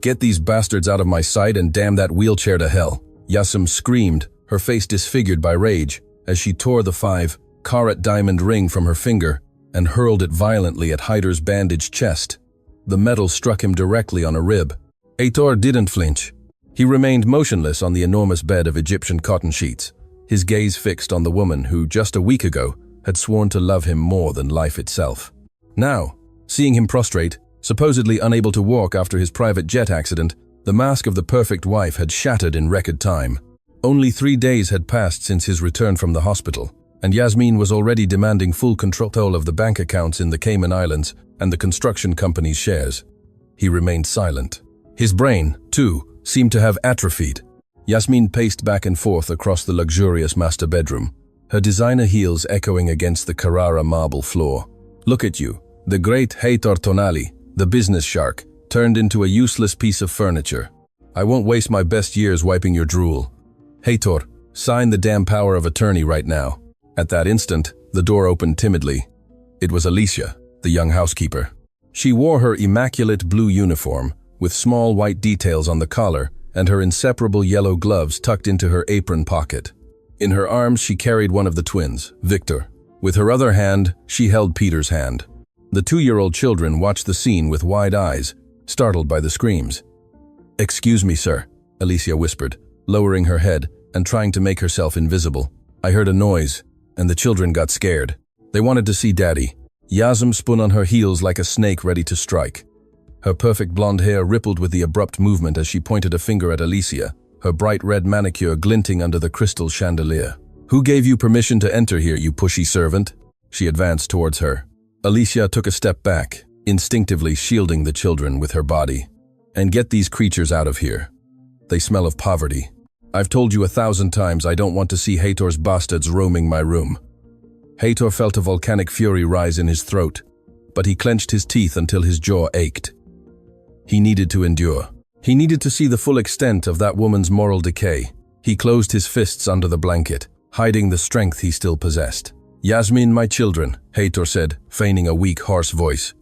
Get these bastards out of my sight and damn that wheelchair to hell. Yasmin screamed, her face disfigured by rage, as she tore the 5-carat diamond ring from her finger and hurled it violently at Haitor's bandaged chest. The metal struck him directly on a rib. Haitor didn't flinch. He remained motionless on the enormous bed of Egyptian cotton sheets, his gaze fixed on the woman who, just a week ago, had sworn to love him more than life itself. Now, seeing him prostrate, supposedly unable to walk after his private jet accident, the mask of the perfect wife had shattered in record time. Only 3 days had passed since his return from the hospital, and Yasmin was already demanding full control of the bank accounts in the Cayman Islands and the construction company's shares. He remained silent. His brain, too, seemed to have atrophied. Yasmin paced back and forth across the luxurious master bedroom, her designer heels echoing against the Carrara marble floor. Look at you, the great Haitor Tonali, the business shark, turned into a useless piece of furniture. I won't waste my best years wiping your drool. Haitor, sign the damn power of attorney right now. At that instant, the door opened timidly. It was Alicia, the young housekeeper. She wore her immaculate blue uniform, with small white details on the collar, and her inseparable yellow gloves tucked into her apron pocket. In her arms she carried one of the twins, Victor. With her other hand, she held Peter's hand. The 2-year-old children watched the scene with wide eyes, startled by the screams. "Excuse me, sir," Alicia whispered, lowering her head and trying to make herself invisible. "I heard a noise, and the children got scared. They wanted to see Daddy." Yasmin spun on her heels like a snake ready to strike. Her perfect blonde hair rippled with the abrupt movement as she pointed a finger at Alicia, her bright red manicure glinting under the crystal chandelier. "Who gave you permission to enter here, you pushy servant?" She advanced towards her. Alicia took a step back, instinctively shielding the children with her body. "And get these creatures out of here. They smell of poverty. I've told you 1,000 times I don't want to see Haitor's bastards roaming my room." Haitor felt a volcanic fury rise in his throat, but he clenched his teeth until his jaw ached. He needed to endure. He needed to see the full extent of that woman's moral decay. He closed his fists under the blanket, hiding the strength he still possessed. "Yasmin, my children," Haitor said, feigning a weak, hoarse voice.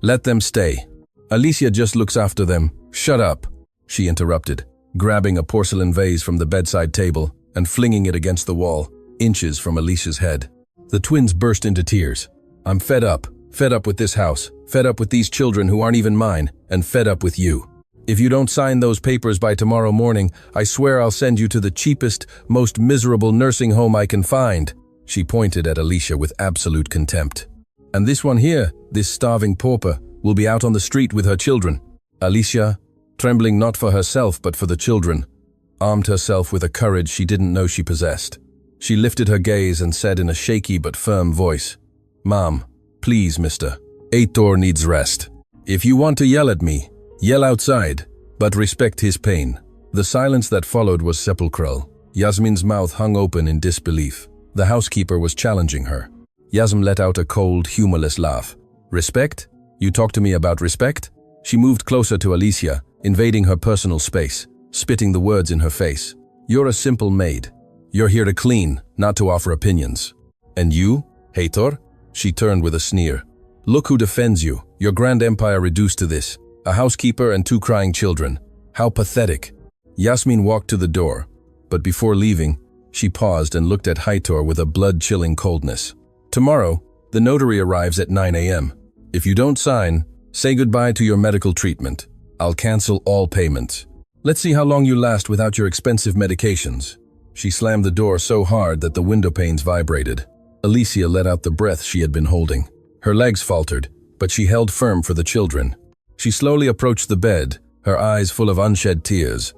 "Let them stay. Alicia just looks after them." "Shut up," she interrupted, grabbing a porcelain vase from the bedside table and flinging it against the wall, inches from Alicia's head. The twins burst into tears. "I'm fed up with this house, fed up with these children who aren't even mine, and fed up with you. If you don't sign those papers by tomorrow morning, I swear I'll send you to the cheapest, most miserable nursing home I can find." She pointed at Alicia with absolute contempt. "And this one here, this starving pauper, will be out on the street with her children." Alicia, trembling not for herself but for the children, armed herself with a courage she didn't know she possessed. She lifted her gaze and said in a shaky but firm voice, "Mom, please, mister. Haitor needs rest. If you want to yell at me, yell outside, but respect his pain." The silence that followed was sepulchral. Yasmin's mouth hung open in disbelief. The housekeeper was challenging her. Yasmin let out a cold, humorless laugh. "Respect? You talk to me about respect?" She moved closer to Alicia, invading her personal space, spitting the words in her face. "You're a simple maid. You're here to clean, not to offer opinions. And you, Haitor?" She turned with a sneer. "Look who defends you, your grand empire reduced to this. A housekeeper and 2 crying children. How pathetic." Yasmin walked to the door, but before leaving, she paused and looked at Haitor with a blood-chilling coldness. "Tomorrow, the notary arrives at 9 a.m. If you don't sign, say goodbye to your medical treatment. I'll cancel all payments. Let's see how long you last without your expensive medications." She slammed the door so hard that the window panes vibrated. Alicia let out the breath she had been holding. Her legs faltered, but she held firm for the children. She slowly approached the bed, her eyes full of unshed tears.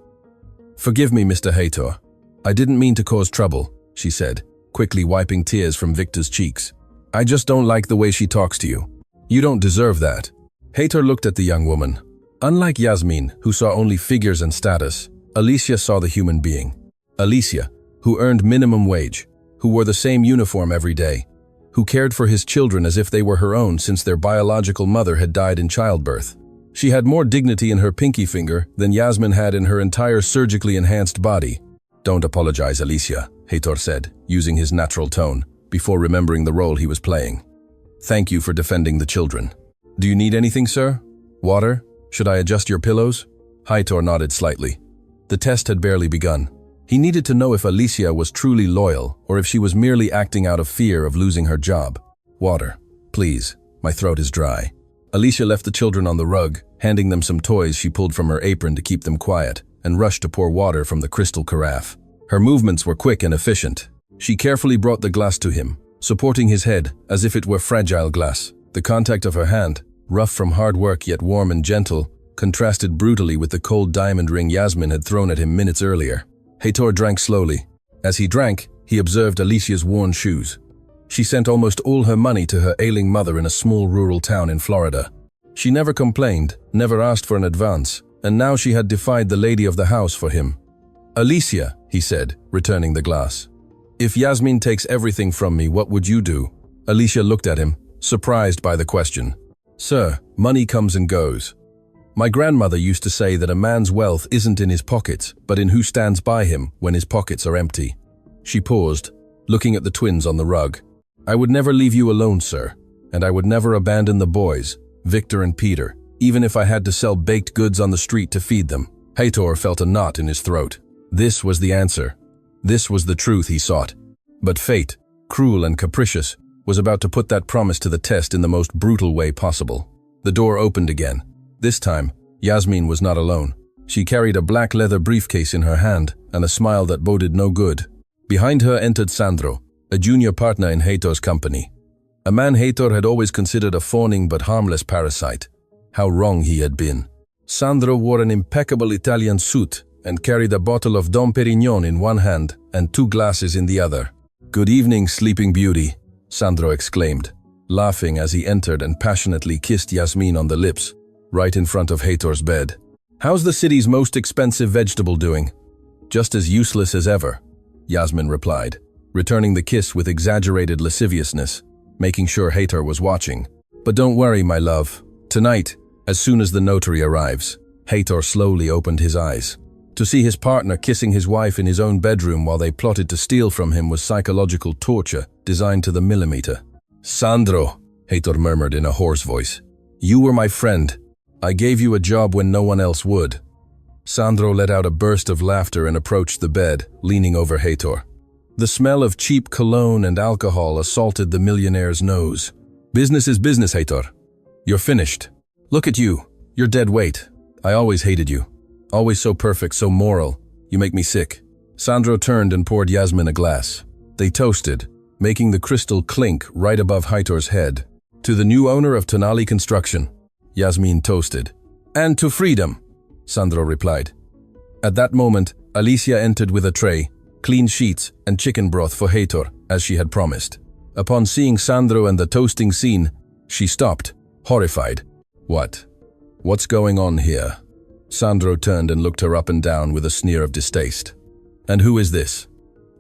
"Forgive me, Mr. Haitor. I didn't mean to cause trouble," she said, quickly wiping tears from Victor's cheeks. "I just don't like the way she talks to you. You don't deserve that." Haitor looked at the young woman. Unlike Yasmin, who saw only figures and status, Alicia saw the human being. Alicia, who earned minimum wage, who wore the same uniform every day, who cared for his children as if they were her own since their biological mother had died in childbirth. She had more dignity in her pinky finger than Yasmin had in her entire surgically enhanced body. "Don't apologize, Alicia," Haitor said, using his natural tone, before remembering the role he was playing. "Thank you for defending the children. Do you need anything, sir? Water? Should I adjust your pillows?" Heitor nodded slightly. The test had barely begun. He needed to know if Alicia was truly loyal or if she was merely acting out of fear of losing her job. Water, please. My throat is dry. Alicia left the children on the rug, handing them some toys she pulled from her apron to keep them quiet, and rushed to pour water from the crystal carafe. Her movements were quick and efficient. She carefully brought the glass to him, supporting his head as if it were fragile glass. The contact of her hand, rough from hard work yet warm and gentle, contrasted brutally with the cold diamond ring Yasmin had thrown at him minutes earlier. Heitor drank slowly. As he drank, he observed Alicia's worn shoes. She sent almost all her money to her ailing mother in a small rural town in Florida. She never complained, never asked for an advance, and now she had defied the lady of the house for him. "Alicia," he said, returning the glass. "If Yasmin takes everything from me, what would you do?" Alicia looked at him, surprised by the question. "Sir, money comes and goes. My grandmother used to say that a man's wealth isn't in his pockets, but in who stands by him when his pockets are empty." She paused, looking at the twins on the rug. "I would never leave you alone, sir, and I would never abandon the boys, Victor and Peter, even if I had to sell baked goods on the street to feed them." Heitor felt a knot in his throat. This was the answer. This was the truth he sought. But fate, cruel and capricious, was about to put that promise to the test in the most brutal way possible. The door opened again. This time, Yasmin was not alone. She carried a black leather briefcase in her hand and a smile that boded no good. Behind her entered Sandro, a junior partner in Heitor's company. A man Heitor had always considered a fawning but harmless parasite. How wrong he had been. Sandro wore an impeccable Italian suit and carried a bottle of Dom Perignon in one hand and 2 glasses in the other. "Good evening, Sleeping Beauty," Sandro exclaimed, laughing as he entered and passionately kissed Yasmin on the lips, right in front of Heitor's bed. "How's the city's most expensive vegetable doing?" "Just as useless as ever," Yasmin replied, returning the kiss with exaggerated lasciviousness, making sure Heitor was watching. "But don't worry, my love. Tonight, as soon as the notary arrives." Heitor slowly opened his eyes. To see his partner kissing his wife in his own bedroom while they plotted to steal from him was psychological torture, designed to the millimeter. "Sandro," Heitor murmured in a hoarse voice, "you were my friend. I gave you a job when no one else would." Sandro let out a burst of laughter and approached the bed, leaning over Heitor. The smell of cheap cologne and alcohol assaulted the millionaire's nose. "Business is business, Heitor. You're finished. Look at you. You're dead weight. I always hated you. Always so perfect, so moral. You make me sick." Sandro turned and poured Yasmin a glass. They toasted, making the crystal clink right above Heitor's head. "To the new owner of Tonali Construction," Yasmin toasted. "And to freedom," Sandro replied. At that moment, Alicia entered with a tray, clean sheets, and chicken broth for Heitor, as she had promised. Upon seeing Sandro and the toasting scene, she stopped, horrified. What's going on here?" Sandro turned and looked her up and down with a sneer of distaste. "And who is this?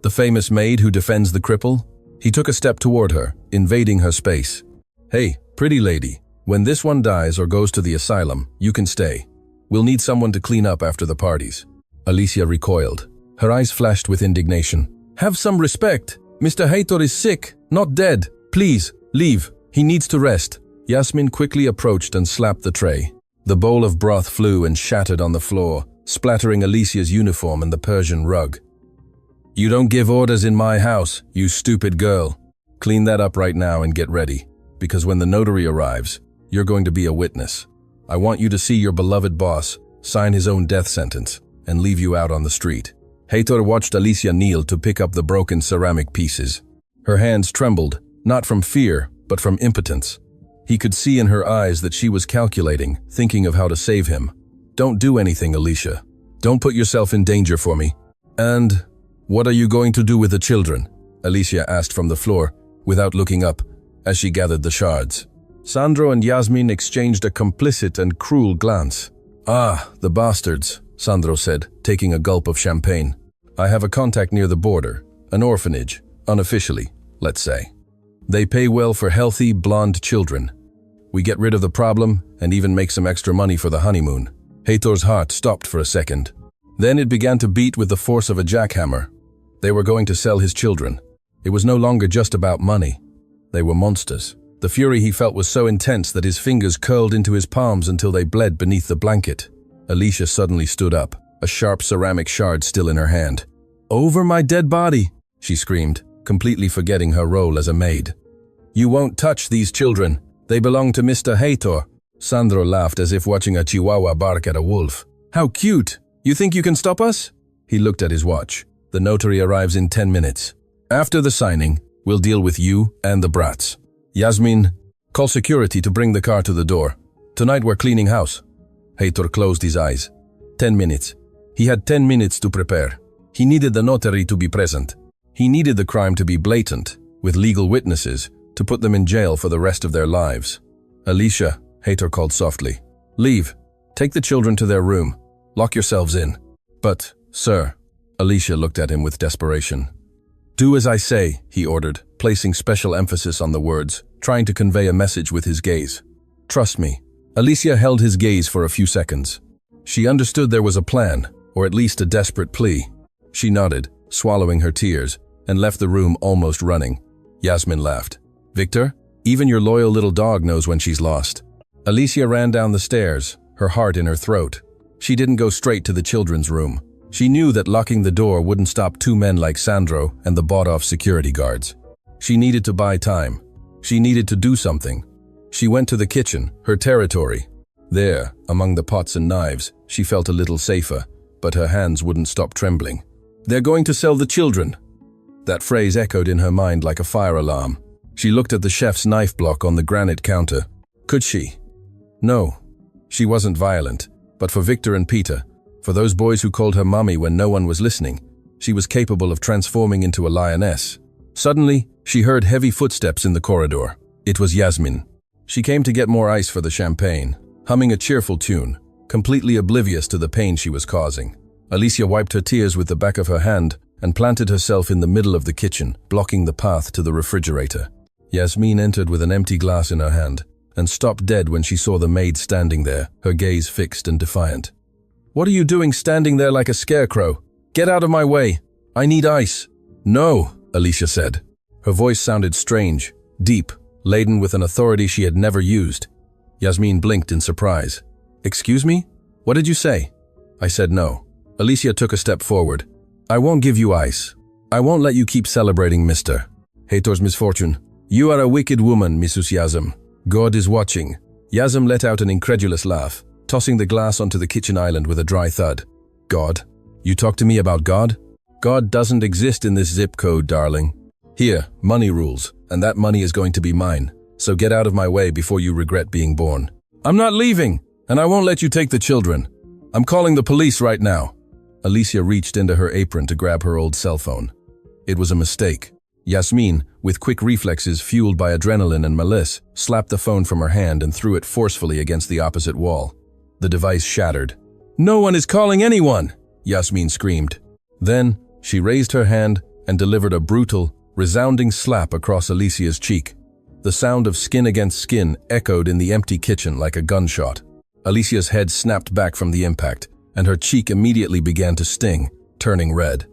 The famous maid who defends the cripple?" He took a step toward her, invading her space. "Hey, pretty lady, when this one dies or goes to the asylum, you can stay. We'll need someone to clean up after the parties." Alicia recoiled. Her eyes flashed with indignation. "Have some respect. Mr. Heitor is sick, not dead. Please, leave. He needs to rest." Yasmin quickly approached and slapped the tray. The bowl of broth flew and shattered on the floor, splattering Alicia's uniform and the Persian rug. "You don't give orders in my house, you stupid girl. Clean that up right now and get ready, because when the notary arrives, you're going to be a witness. I want you to see your beloved boss sign his own death sentence and leave you out on the street." Heitor watched Alicia kneel to pick up the broken ceramic pieces. Her hands trembled, not from fear, but from impotence. He could see in her eyes that she was calculating, thinking of how to save him. "Don't do anything, Alicia. Don't put yourself in danger for me." "And what are you going to do with the children?" Alicia asked from the floor, without looking up, as she gathered the shards. Sandro and Yasmin exchanged a complicit and cruel glance. "Ah, the bastards," Sandro said, taking a gulp of champagne. "I have a contact near the border, an orphanage, unofficially, let's say. They pay well for healthy, blonde children. We get rid of the problem and even make some extra money for the honeymoon." Heitor's heart stopped for a second. Then it began to beat with the force of a jackhammer. They were going to sell his children. It was no longer just about money. They were monsters. The fury he felt was so intense that his fingers curled into his palms until they bled beneath the blanket. Alicia suddenly stood up, a sharp ceramic shard still in her hand. "Over my dead body!" she screamed, completely forgetting her role as a maid. "You won't touch these children. They belong to Mr. Heitor." Sandro laughed as if watching a chihuahua bark at a wolf. "How cute! You think you can stop us?" He looked at his watch. "The notary arrives in 10 minutes. After the signing, we'll deal with you and the brats. Yasmin, call security to bring the car to the door. Tonight we're cleaning house." Heitor closed his eyes. 10 minutes. He had 10 minutes to prepare. He needed the notary to be present. He needed the crime to be blatant, with legal witnesses, to put them in jail for the rest of their lives. "Alicia," Heitor called softly. "Leave. Take the children to their room. Lock yourselves in." "But, sir," Alicia looked at him with desperation. "Do as I say," he ordered, placing special emphasis on the words, trying to convey a message with his gaze. "Trust me." Alicia held his gaze for a few seconds. She understood there was a plan, or at least a desperate plea. She nodded, swallowing her tears, and left the room almost running. Yasmin laughed. "Victor, even your loyal little dog knows when she's lost." Alicia ran down the stairs, her heart in her throat. She didn't go straight to the children's room. She knew that locking the door wouldn't stop two men like Sandro and the bought-off security guards. She needed to buy time. She needed to do something. She went to the kitchen, her territory. There, among the pots and knives, she felt a little safer, but her hands wouldn't stop trembling. "They're going to sell the children." That phrase echoed in her mind like a fire alarm. She looked at the chef's knife block on the granite counter. Could she? No. She wasn't violent, but for Victor and Peter, for those boys who called her mommy when no one was listening, she was capable of transforming into a lioness. Suddenly, she heard heavy footsteps in the corridor. It was Yasmin. She came to get more ice for the champagne, humming a cheerful tune, completely oblivious to the pain she was causing. Alicia wiped her tears with the back of her hand and planted herself in the middle of the kitchen, blocking the path to the refrigerator. Yasmin entered with an empty glass in her hand and stopped dead when she saw the maid standing there, her gaze fixed and defiant. "What are you doing standing there like a scarecrow? Get out of my way. I need ice." "No," Alicia said. Her voice sounded strange, deep, laden with an authority she had never used. Yasmin blinked in surprise. "Excuse me? What did you say?" "I said no." Alicia took a step forward. "I won't give you ice. I won't let you keep celebrating Mr. Heitor's misfortune. You are a wicked woman, Mrs. Yasm. God is watching." Yasm let out an incredulous laugh, tossing the glass onto the kitchen island with a dry thud. "God? You talk to me about God? God doesn't exist in this zip code, darling. Here, money rules, and that money is going to be mine. So get out of my way before you regret being born." "I'm not leaving, and I won't let you take the children. I'm calling the police right now." Alicia reached into her apron to grab her old cell phone. It was a mistake. Yasmin, with quick reflexes fueled by adrenaline and malice, slapped the phone from her hand and threw it forcefully against the opposite wall. The device shattered. "No one is calling anyone!" Yasmin screamed. Then, she raised her hand and delivered a brutal, resounding slap across Alicia's cheek. The sound of skin against skin echoed in the empty kitchen like a gunshot. Alicia's head snapped back from the impact, and her cheek immediately began to sting, turning red.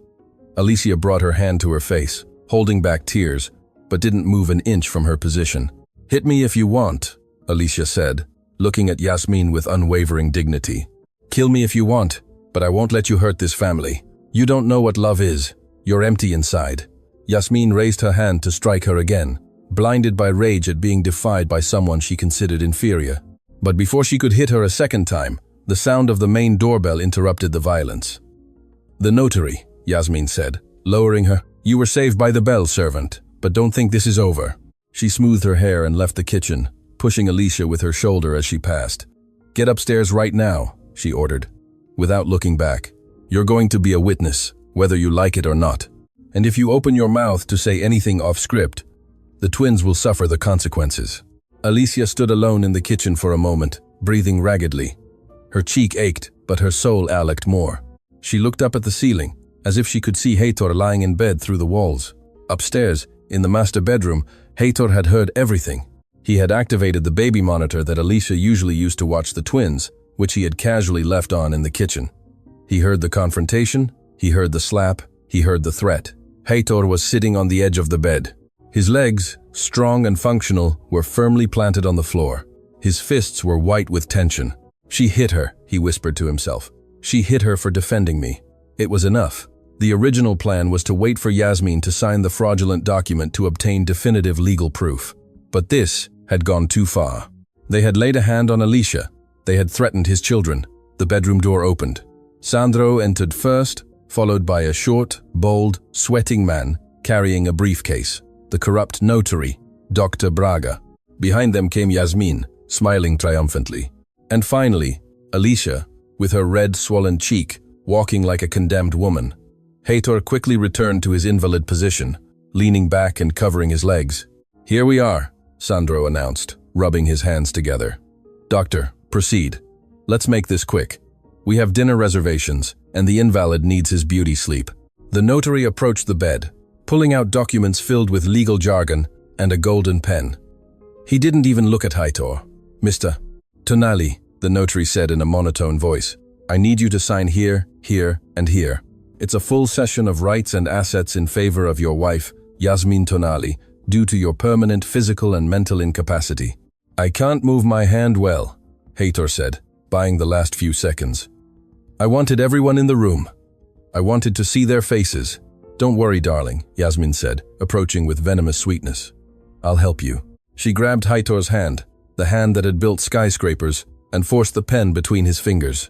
Alicia brought her hand to her face, holding back tears, but didn't move an inch from her position. "Hit me if you want," Alicia said, looking at Yasmin with unwavering dignity. "Kill me if you want, but I won't let you hurt this family. You don't know what love is. You're empty inside." Yasmin raised her hand to strike her again, blinded by rage at being defied by someone she considered inferior. But before she could hit her a second time, the sound of the main doorbell interrupted the violence. "The notary," Yasmin said, lowering her. "You were saved by the bell, servant, but don't think this is over." She smoothed her hair and left the kitchen, pushing Alicia with her shoulder as she passed. "Get upstairs right now," she ordered, without looking back. "You're going to be a witness, whether you like it or not. And if you open your mouth to say anything off script, the twins will suffer the consequences." Alicia stood alone in the kitchen for a moment, breathing raggedly. Her cheek ached, but her soul ached more. She looked up at the ceiling, as if she could see Heitor lying in bed through the walls. Upstairs, in the master bedroom, Heitor had heard everything. He had activated the baby monitor that Alicia usually used to watch the twins, which he had casually left on in the kitchen. He heard the confrontation, he heard the slap, he heard the threat. Heitor was sitting on the edge of the bed. His legs, strong and functional, were firmly planted on the floor. His fists were white with tension. She hit her, he whispered to himself. She hit her for defending me. It was enough. The original plan was to wait for Yasmin to sign the fraudulent document to obtain definitive legal proof. But this had gone too far. They had laid a hand on Alicia. They had threatened his children. The bedroom door opened. Sandro entered first, followed by a short, bold, sweating man carrying a briefcase. The corrupt notary, Dr. Braga. Behind them came Yasmin, smiling triumphantly. And finally, Alicia, with her red, swollen cheek, walking like a condemned woman. Heitor quickly returned to his invalid position, leaning back and covering his legs. "Here we are," Sandro announced, rubbing his hands together. "Doctor, proceed. Let's make this quick. We have dinner reservations, and the invalid needs his beauty sleep." The notary approached the bed, pulling out documents filled with legal jargon and a golden pen. He didn't even look at Heitor. "Mr. Tonali," the notary said in a monotone voice, "I need you to sign here, here, and here. It's a full cession of rights and assets in favor of your wife, Yasmin Tonali, due to your permanent physical and mental incapacity." "I can't move my hand well," Heitor said, buying the last few seconds. "I wanted everyone in the room. I wanted to see their faces." "Don't worry, darling," Yasmin said, approaching with venomous sweetness. "I'll help you." She grabbed Heitor's hand, the hand that had built skyscrapers, and forced the pen between his fingers.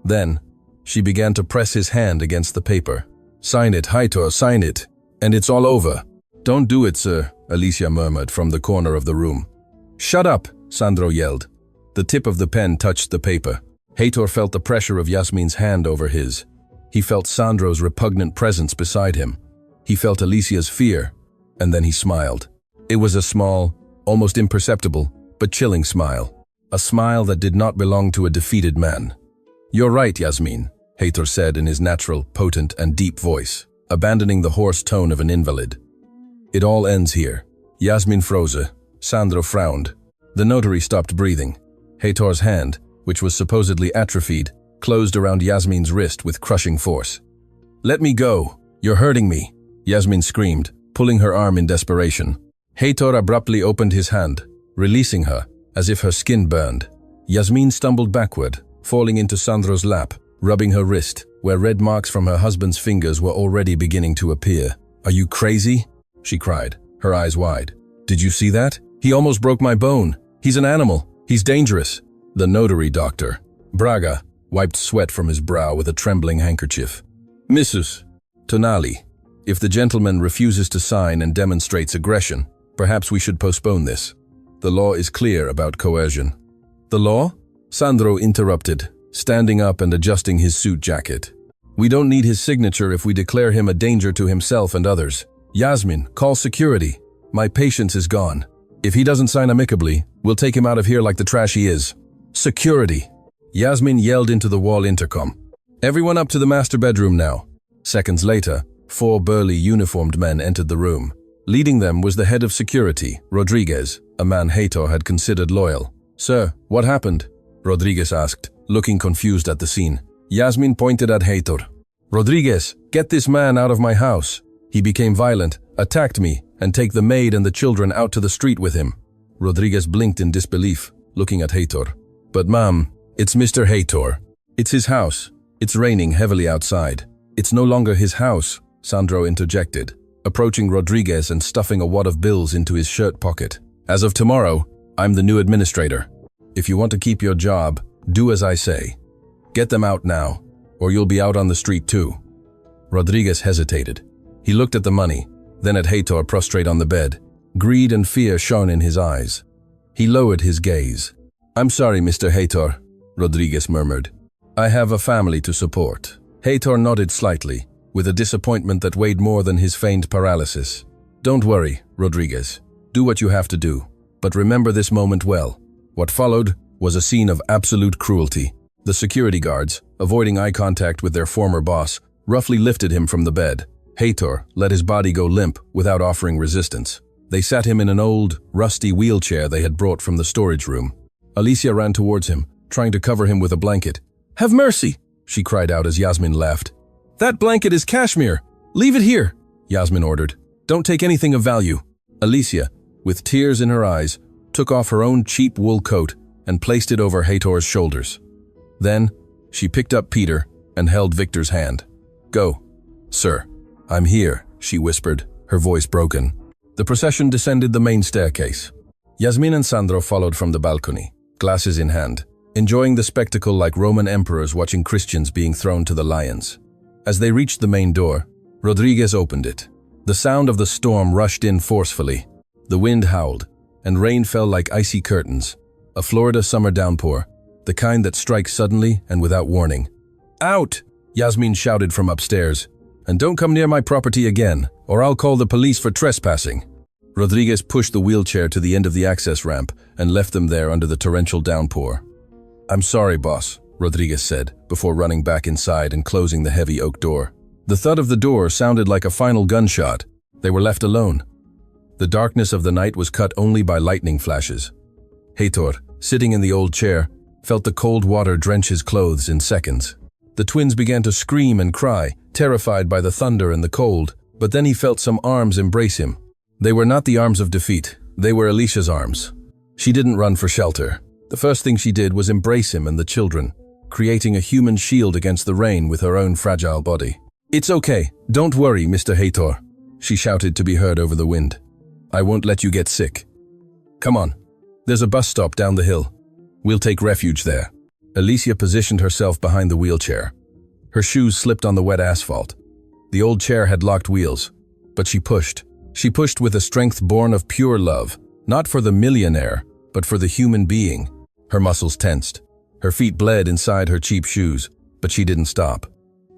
Then, she began to press his hand against the paper. "Sign it, Heitor, sign it, and it's all over." "Don't do it, sir," Alicia murmured from the corner of the room. "Shut up," Sandro yelled. The tip of the pen touched the paper. Heitor felt the pressure of Yasmin's hand over his. He felt Sandro's repugnant presence beside him. He felt Alicia's fear, and then he smiled. It was a small, almost imperceptible, but chilling smile. A smile that did not belong to a defeated man. "You're right, Yasmin," Heitor said in his natural, potent, and deep voice, abandoning the hoarse tone of an invalid. "It all ends here." Yasmin froze. Sandro frowned. The notary stopped breathing. Heitor's hand, which was supposedly atrophied, closed around Yasmin's wrist with crushing force. "Let me go! You're hurting me!" Yasmin screamed, pulling her arm in desperation. Heitor abruptly opened his hand, releasing her, as if her skin burned. Yasmin stumbled backward, falling into Sandro's lap, rubbing her wrist, where red marks from her husband's fingers were already beginning to appear. "Are you crazy?" she cried, her eyes wide. "Did you see that? He almost broke my bone. He's an animal. He's dangerous." The notary doctor, Braga, wiped sweat from his brow with a trembling handkerchief. "Mrs. Tonali, if the gentleman refuses to sign and demonstrates aggression, perhaps we should postpone this. The law is clear about coercion." "The law?" Sandro interrupted, standing up and adjusting his suit jacket. "We don't need his signature if we declare him a danger to himself and others. Yasmin, call security. My patience is gone. If he doesn't sign amicably, we'll take him out of here like the trash he is." "Security!" Yasmin yelled into the wall intercom. "Everyone up to the master bedroom now." Seconds later, 4 burly uniformed men entered the room. Leading them was the head of security, Rodriguez, a man Heitor had considered loyal. "Sir, what happened?" Rodriguez asked, looking confused at the scene. Yasmin pointed at Heitor. "Rodriguez, get this man out of my house. He became violent, attacked me, and take the maid and the children out to the street with him." Rodriguez blinked in disbelief, looking at Heitor. "But ma'am, it's Mr. Heitor. It's his house. It's raining heavily outside." "It's no longer his house," Sandro interjected, approaching Rodriguez and stuffing a wad of bills into his shirt pocket. "As of tomorrow, I'm the new administrator. If you want to keep your job, do as I say. Get them out now, or you'll be out on the street too." Rodriguez hesitated. He looked at the money, then at Heitor prostrate on the bed. Greed and fear shone in his eyes. He lowered his gaze. "I'm sorry, Mr. Heitor," Rodriguez murmured. "I have a family to support." Heitor nodded slightly, with a disappointment that weighed more than his feigned paralysis. "Don't worry, Rodriguez. Do what you have to do. But remember this moment well. What followed was a scene of absolute cruelty. The security guards, avoiding eye contact with their former boss, roughly lifted him from the bed. Heitor let his body go limp without offering resistance. They sat him in an old, rusty wheelchair they had brought from the storage room. Alicia ran towards him, trying to cover him with a blanket. "Have mercy!" she cried out as Yasmin laughed. "That blanket is cashmere! Leave it here!" Yasmin ordered. "Don't take anything of value." Alicia, with tears in her eyes, took off her own cheap wool coat and placed it over Heitor's shoulders. Then, she picked up Peter and held Victor's hand. "Go." "Sir, I'm here," she whispered, her voice broken. The procession descended the main staircase. Yasmin and Sandro followed from the balcony, glasses in hand, enjoying the spectacle like Roman emperors watching Christians being thrown to the lions. As they reached the main door, Rodriguez opened it. The sound of the storm rushed in forcefully. The wind howled, and rain fell like icy curtains. A Florida summer downpour, the kind that strikes suddenly and without warning. "Out!" Yasmin shouted from upstairs. "And don't come near my property again, or I'll call the police for trespassing." Rodriguez pushed the wheelchair to the end of the access ramp and left them there under the torrential downpour. "I'm sorry, boss," Rodriguez said, before running back inside and closing the heavy oak door. The thud of the door sounded like a final gunshot. They were left alone. The darkness of the night was cut only by lightning flashes. Heitor, sitting in the old chair, felt the cold water drench his clothes in seconds. The twins began to scream and cry, terrified by the thunder and the cold, but then he felt some arms embrace him. They were not the arms of defeat, they were Alicia's arms. She didn't run for shelter. The first thing she did was embrace him and the children, creating a human shield against the rain with her own fragile body. "It's okay, don't worry, Mr. Heitor," she shouted to be heard over the wind. "I won't let you get sick. Come on, there's a bus stop down the hill. We'll take refuge there." Alicia positioned herself behind the wheelchair. Her shoes slipped on the wet asphalt. The old chair had locked wheels, but she pushed. She pushed with a strength born of pure love, not for the millionaire, but for the human being. Her muscles tensed. Her feet bled inside her cheap shoes, but she didn't stop.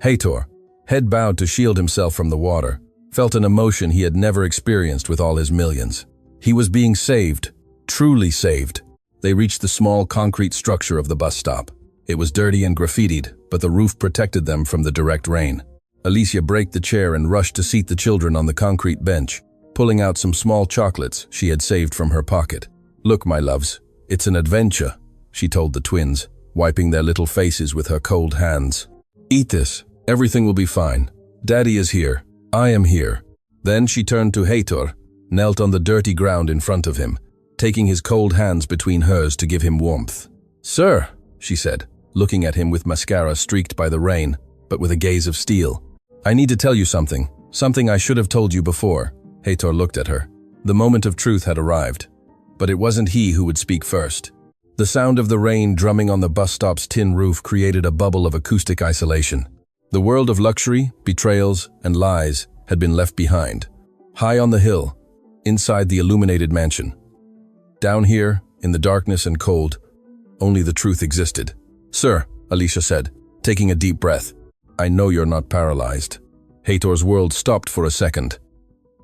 Heitor, head bowed to shield himself from the water, felt an emotion he had never experienced with all his millions. He was being saved, truly saved. They reached the small concrete structure of the bus stop. It was dirty and graffitied, but the roof protected them from the direct rain. Alicia braked the chair and rushed to seat the children on the concrete bench, pulling out some small chocolates she had saved from her pocket. "Look, my loves, it's an adventure," she told the twins, wiping their little faces with her cold hands. "Eat this, everything will be fine. Daddy is here, I am here." Then she turned to Heitor, knelt on the dirty ground in front of him, taking his cold hands between hers to give him warmth. "Sir," she said, looking at him with mascara streaked by the rain, but with a gaze of steel. "I need to tell you something I should have told you before." Heitor looked at her. The moment of truth had arrived, but it wasn't he who would speak first. The sound of the rain drumming on the bus stop's tin roof created a bubble of acoustic isolation. The world of luxury, betrayals, and lies had been left behind. High on the hill, inside the illuminated mansion. Down here, in the darkness and cold, only the truth existed. "Sir," Alicia said, taking a deep breath, "I know you're not paralyzed." Heitor's world stopped for a second.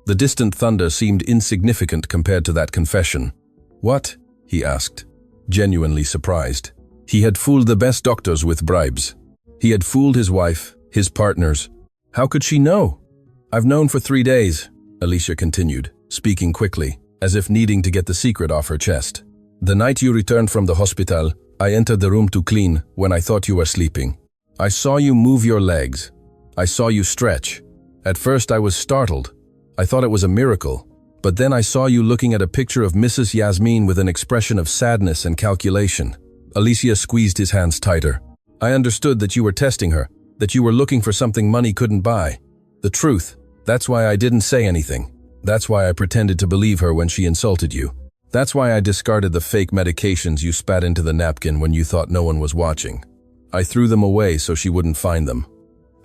The distant thunder seemed insignificant compared to that confession. "What?" he asked, genuinely surprised. He had fooled the best doctors with bribes. He had fooled his wife, his partners. How could she know? "I've known for 3 days, Alicia continued, speaking quickly, as if needing to get the secret off her chest. "The night you returned from the hospital, I entered the room to clean when I thought you were sleeping. I saw you move your legs. I saw you stretch. At first I was startled. I thought it was a miracle. But then I saw you looking at a picture of Mrs. Yasmin with an expression of sadness and calculation." Alicia squeezed his hands tighter. "I understood that you were testing her, that you were looking for something money couldn't buy. The truth. That's why I didn't say anything. That's why I pretended to believe her when she insulted you. That's why I discarded the fake medications you spat into the napkin when you thought no one was watching. I threw them away so she wouldn't find them."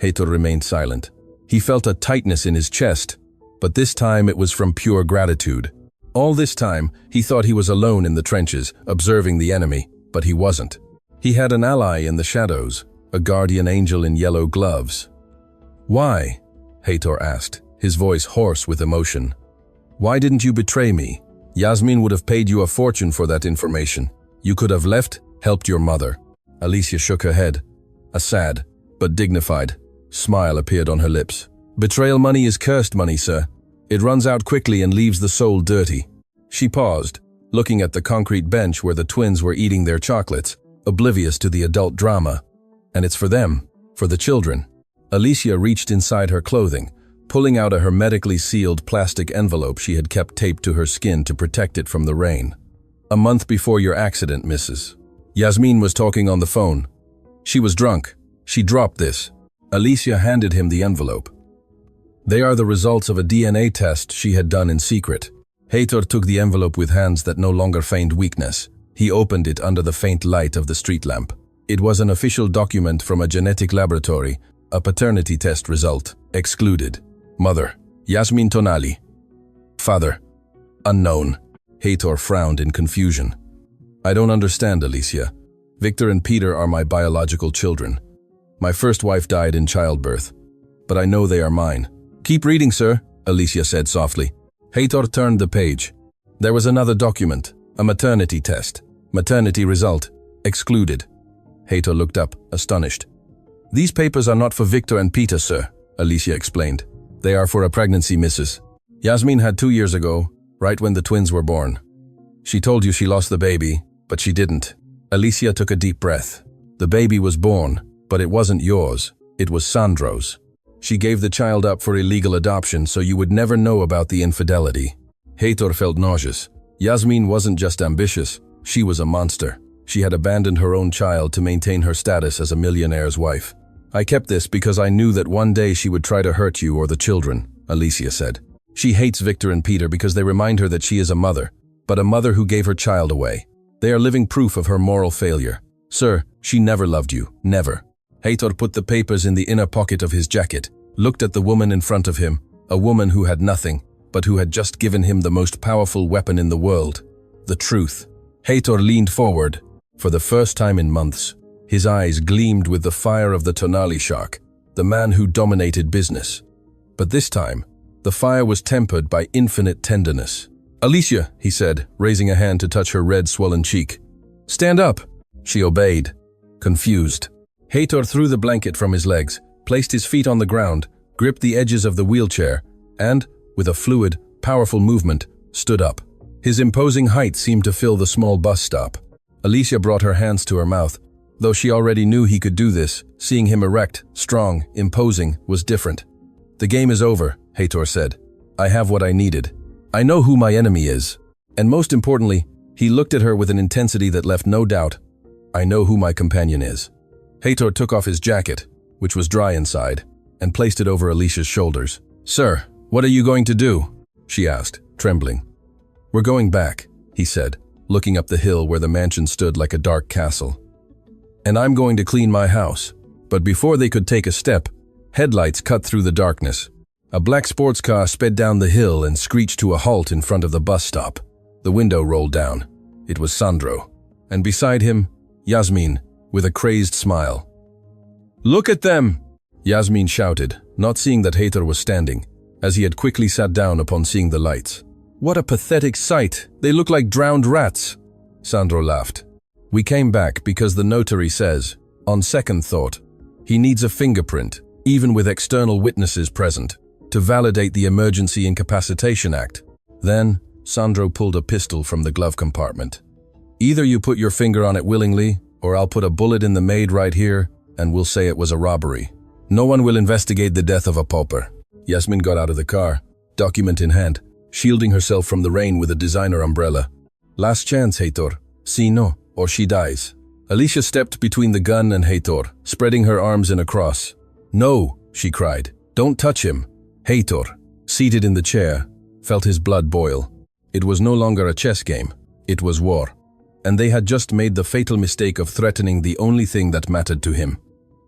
Heitor remained silent. He felt a tightness in his chest, but this time it was from pure gratitude. All this time, he thought he was alone in the trenches, observing the enemy, but he wasn't. He had an ally in the shadows, a guardian angel in yellow gloves. "Why?" Heitor asked, his voice hoarse with emotion. "Why didn't you betray me? Yasmin would have paid you a fortune for that information. You could have left, helped your mother." Alicia shook her head. A sad, but dignified, smile appeared on her lips. "Betrayal money is cursed money, sir. It runs out quickly and leaves the soul dirty." She paused, looking at the concrete bench where the twins were eating their chocolates, oblivious to the adult drama. "And it's for them, for the children." Alicia reached inside her clothing, pulling out a hermetically sealed plastic envelope she had kept taped to her skin to protect it from the rain. "A month before your accident, Mrs. Yasmin was talking on the phone. She was drunk. She dropped this. Alicia handed him the envelope. They are the results of a DNA test she had done in secret. Heitor took the envelope with hands that no longer feigned weakness. He opened it under the faint light of the street lamp. It was an official document from a genetic laboratory, a paternity test result. Excluded. Mother, Yasmin Tonali. Father, unknown. Heitor frowned in confusion. I don't understand, Alicia. Victor and Peter are my biological children. My first wife died in childbirth, but I know they are mine. Keep reading, sir, Alicia said softly. Heitor turned the page. There was another document, a maternity test. Maternity result, excluded. Heitor looked up, astonished. These papers are not for Victor and Peter, sir, Alicia explained. They are for a pregnancy, Mrs. Yasmin had 2 years ago, right when the twins were born. She told you she lost the baby, but she didn't. Alicia took a deep breath. The baby was born, but it wasn't yours. It was Sandro's. She gave the child up for illegal adoption so you would never know about the infidelity. Heitor felt nauseous. Yasmin wasn't just ambitious, she was a monster. She had abandoned her own child to maintain her status as a millionaire's wife. I kept this because I knew that one day she would try to hurt you or the children, Alicia said. She hates Victor and Peter because they remind her that she is a mother, but a mother who gave her child away. They are living proof of her moral failure. Sir, she never loved you, never. Heitor put the papers in the inner pocket of his jacket, looked at the woman in front of him, a woman who had nothing, but who had just given him the most powerful weapon in the world, the truth. Heitor leaned forward. For the first time in months, his eyes gleamed with the fire of the Tonali shark, the man who dominated business. But this time, the fire was tempered by infinite tenderness. Alicia, he said, raising a hand to touch her red, swollen cheek. Stand up. She obeyed, confused. Heitor threw the blanket from his legs, placed his feet on the ground, gripped the edges of the wheelchair, and, with a fluid, powerful movement, stood up. His imposing height seemed to fill the small bus stop. Alicia brought her hands to her mouth. Though she already knew he could do this, seeing him erect, strong, imposing, was different. The game is over, Heitor said. I have what I needed. I know who my enemy is. And most importantly, he looked at her with an intensity that left no doubt. I know who my companion is. Heitor took off his jacket, which was dry inside, and placed it over Alicia's shoulders. Sir, what are you going to do? She asked, trembling. We're going back, he said, looking up the hill where the mansion stood like a dark castle. And I'm going to clean my house. But before they could take a step, headlights cut through the darkness. A black sports car sped down the hill and screeched to a halt in front of the bus stop. The window rolled down. It was Sandro. And beside him, Yasmin, with a crazed smile. Look at them! Yasmin shouted, not seeing that Heitor was standing, as he had quickly sat down upon seeing the lights. What a pathetic sight! They look like drowned rats! Sandro laughed. We came back because the notary says, on second thought, he needs a fingerprint, even with external witnesses present, to validate the Emergency Incapacitation Act. Then, Sandro pulled a pistol from the glove compartment. Either you put your finger on it willingly, or I'll put a bullet in the Maid right here, and we'll say it was a robbery. No one will investigate the death of a pauper. Yasmin got out of the car, document in hand, shielding herself from the rain with a designer umbrella. Last chance, Heitor. Si no, or she dies. Alicia stepped between the gun and Heitor, spreading her arms in a cross. No, she cried. Don't touch him. Heitor, seated in the chair, felt his blood boil. It was no longer a chess game. It was war. And they had just made the fatal mistake of threatening the only thing that mattered to him.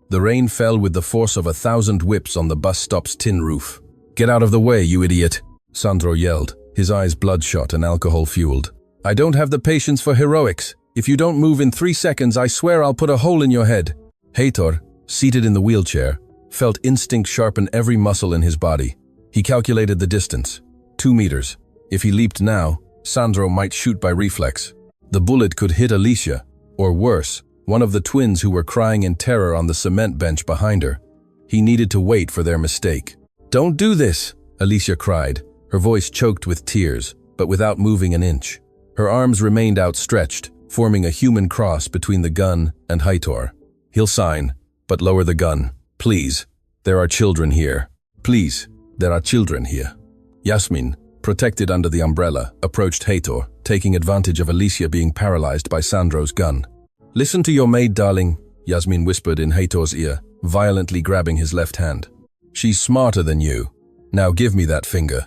The rain fell with the force of 1,000 whips on the bus stop's tin roof. Get out of the way, you idiot, Sandro yelled, his eyes bloodshot and alcohol-fueled. I don't have the patience for heroics. If you don't move in 3 seconds, I swear I'll put a hole in your head. Heitor, seated in the wheelchair, felt instinct sharpen every muscle in his body. He calculated the distance. 2 meters. If he leaped now, Sandro might shoot by reflex. The bullet could hit Alicia, or worse, one of the twins who were crying in terror on the cement bench behind her. He needed to wait for their mistake. Don't do this, Alicia cried, her voice choked with tears, but without moving an inch. Her arms remained outstretched, forming a human cross between the gun and Heitor. He'll sign, but lower the gun. Please, there are children here. Please, there are children here. Yasmin, protected under the umbrella, approached Heitor, taking advantage of Alicia being paralyzed by Sandro's gun. Listen to your maid, darling, Yasmin whispered in Heitor's ear, violently grabbing his left hand. She's smarter than you. Now give me that finger.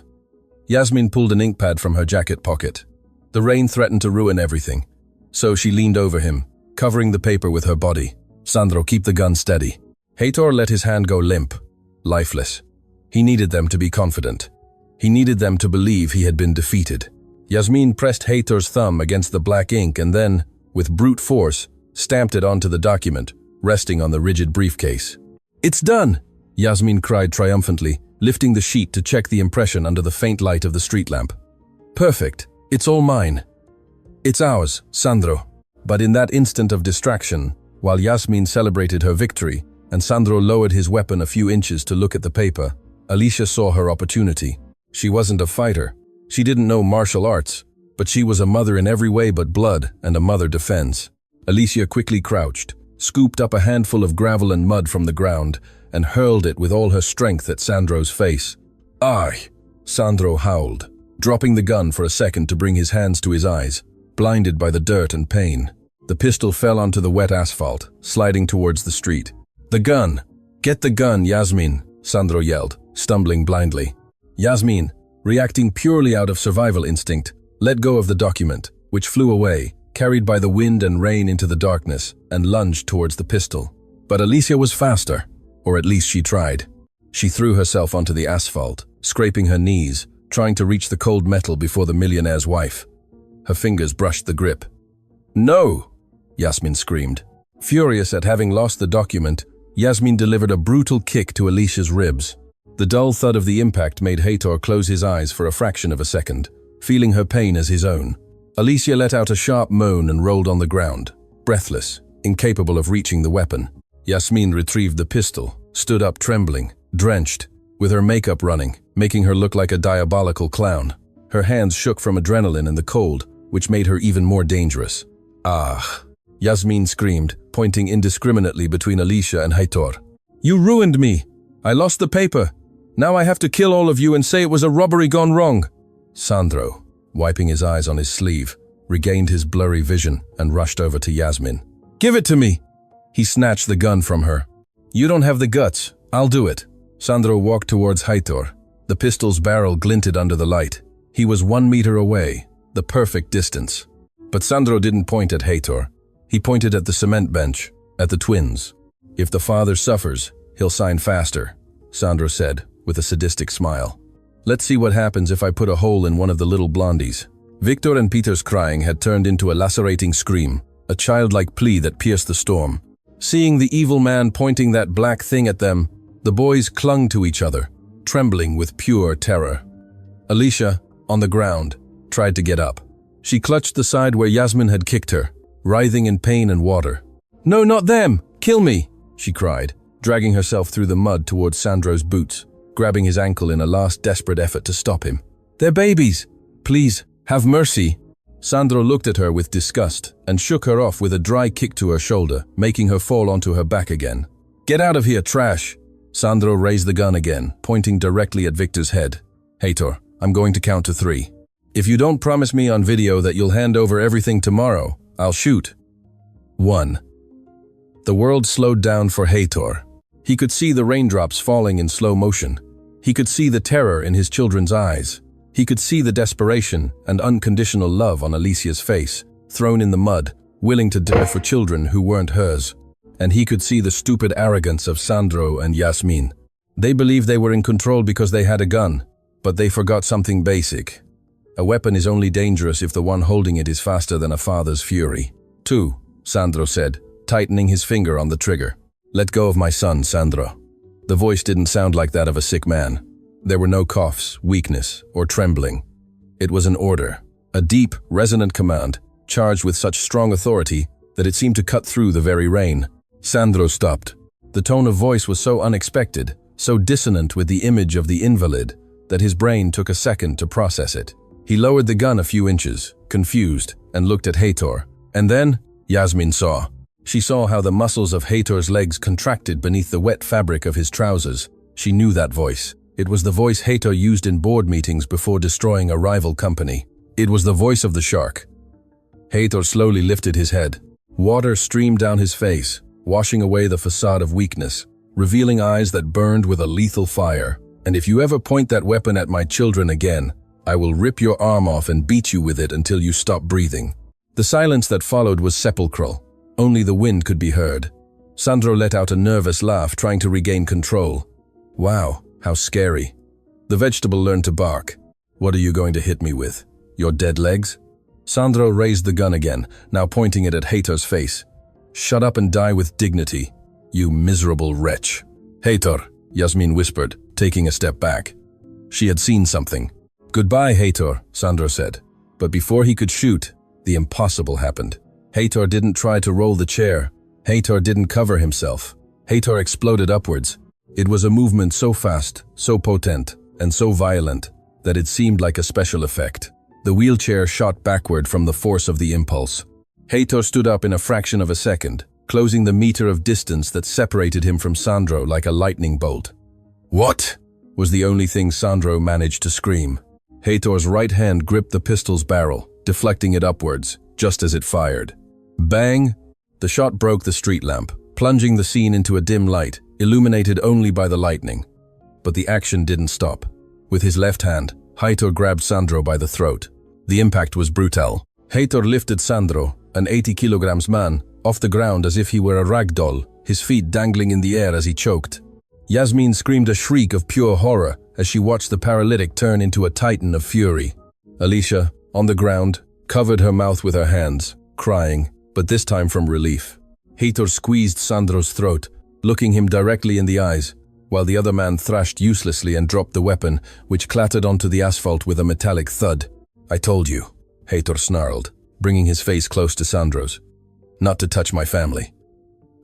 Yasmin pulled an ink pad from her jacket pocket. The rain threatened to ruin everything, so she leaned over him, covering the paper with her body. Sandro, keep the gun steady. Heitor let his hand go limp, lifeless. He needed them to be confident. He needed them to believe he had been defeated. Yasmin pressed Heitor's thumb against the black ink and then, with brute force, stamped it onto the document, resting on the rigid briefcase. It's done! Yasmin cried triumphantly, lifting the sheet to check the impression under the faint light of the street lamp. Perfect. It's all mine. It's ours, Sandro. But in that instant of distraction, while Yasmin celebrated her victory and Sandro lowered his weapon a few inches to look at the paper, Alicia saw her opportunity. She wasn't a fighter. She didn't know martial arts, but she was a mother in every way but blood, and a mother defends. Alicia quickly crouched, scooped up a handful of gravel and mud from the ground, and hurled it with all her strength at Sandro's face. "Aye!" Sandro howled, dropping the gun for a second to bring his hands to his eyes, blinded by the dirt and pain. The pistol fell onto the wet asphalt, sliding towards the street. "The gun! Get the gun, Yasmin!" Sandro yelled, stumbling blindly. Yasmin, reacting purely out of survival instinct, let go of the document, which flew away, carried by the wind and rain into the darkness, and lunged towards the pistol. But Alicia was faster, or at least she tried. She threw herself onto the asphalt, scraping her knees, trying to reach the cold metal before the millionaire's wife. Her fingers brushed the grip. "No!" Yasmin screamed. Furious at having lost the document, Yasmin delivered a brutal kick to Alicia's ribs. The dull thud of the impact made Heitor close his eyes for a fraction of a second, feeling her pain as his own. Alicia let out a sharp moan and rolled on the ground, breathless, incapable of reaching the weapon. Yasmin retrieved the pistol, stood up trembling, drenched, with her makeup running, making her look like a diabolical clown. Her hands shook from adrenaline and the cold, which made her even more dangerous. "Ah!" Yasmin screamed, pointing indiscriminately between Alicia and Heitor. "You ruined me! I lost the paper! Now I have to kill all of you and say it was a robbery gone wrong!" Sandro, wiping his eyes on his sleeve, regained his blurry vision and rushed over to Yasmin. "Give it to me!" He snatched the gun from her. "You don't have the guts. I'll do it." Sandro walked towards Heitor. The pistol's barrel glinted under the light. He was 1 meter away, the perfect distance. But Sandro didn't point at Heitor. He pointed at the cement bench, at the twins. "If the father suffers, he'll sign faster," Sandro said, with a sadistic smile. "Let's see what happens if I put a hole in one of the little blondies." Victor and Peter's crying had turned into a lacerating scream, a childlike plea that pierced the storm. Seeing the evil man pointing that black thing at them, the boys clung to each other, trembling with pure terror. Alicia, on the ground, tried to get up. She clutched the side where Yasmin had kicked her, writhing in pain and water. "No, not them! Kill me!" she cried, dragging herself through the mud towards Sandro's boots, grabbing his ankle in a last desperate effort to stop him. "They're babies! Please, have mercy!" Sandro looked at her with disgust and shook her off with a dry kick to her shoulder, making her fall onto her back again. "Get out of here, trash!" Sandro raised the gun again, pointing directly at Victor's head. "Heitor, I'm going to count to 3. If you don't promise me on video that you'll hand over everything tomorrow, I'll shoot." 1. The world slowed down for Heitor. He could see the raindrops falling in slow motion. He could see the terror in his children's eyes. He could see the desperation and unconditional love on Alicia's face, thrown in the mud, willing to die for children who weren't hers. And he could see the stupid arrogance of Sandro and Yasmin. They believed they were in control because they had a gun, but they forgot something basic. A weapon is only dangerous if the one holding it is faster than a father's fury. 2, Sandro said, tightening his finger on the trigger. "Let go of my son, Sandro." The voice didn't sound like that of a sick man. There were no coughs, weakness, or trembling. It was an order, a deep, resonant command, charged with such strong authority that it seemed to cut through the very rain. Sandro stopped. The tone of voice was so unexpected, so dissonant with the image of the invalid, that his brain took a second to process it. He lowered the gun a few inches, confused, and looked at Heitor. And then, Yasmin saw. She saw how the muscles of Heitor's legs contracted beneath the wet fabric of his trousers. She knew that voice. It was the voice Heitor used in board meetings before destroying a rival company. It was the voice of the shark. Heitor slowly lifted his head. Water streamed down his face. washing away the facade of weakness, revealing eyes that burned with a lethal fire. "And if you ever point that weapon at my children again, I will rip your arm off and beat you with it until you stop breathing." The silence that followed was sepulchral. Only the wind could be heard. Sandro let out a nervous laugh, trying to regain control. "Wow, how scary." The vegetable learned to bark. "What are you going to hit me with? Your dead legs?" Sandro raised the gun again, now pointing it at Heitor's face. "Shut up and die with dignity, you miserable wretch." "Heitor," Yasmin whispered, taking a step back. She had seen something. "Goodbye, Heitor," Sandro said. But before he could shoot, the impossible happened. Heitor didn't try to roll the chair. Heitor didn't cover himself. Heitor exploded upwards. It was a movement so fast, so potent, and so violent that it seemed like a special effect. The wheelchair shot backward from the force of the impulse. Heitor stood up in a fraction of a second, closing the meter of distance that separated him from Sandro like a lightning bolt. "What?" was the only thing Sandro managed to scream. Heitor's right hand gripped the pistol's barrel, deflecting it upwards, just as it fired. Bang! The shot broke the street lamp, plunging the scene into a dim light, illuminated only by the lightning. But the action didn't stop. With his left hand, Heitor grabbed Sandro by the throat. The impact was brutal. Heitor lifted Sandro, an 80 kilograms man, off the ground as if he were a rag doll, his feet dangling in the air as he choked. Yasmin screamed a shriek of pure horror as she watched the paralytic turn into a titan of fury. Alicia, on the ground, covered her mouth with her hands, crying, but this time from relief. Heitor squeezed Sandro's throat, looking him directly in the eyes, while the other man thrashed uselessly and dropped the weapon, which clattered onto the asphalt with a metallic thud. "I told you," Heitor snarled, bringing his face close to Sandro's. "Not to touch my family."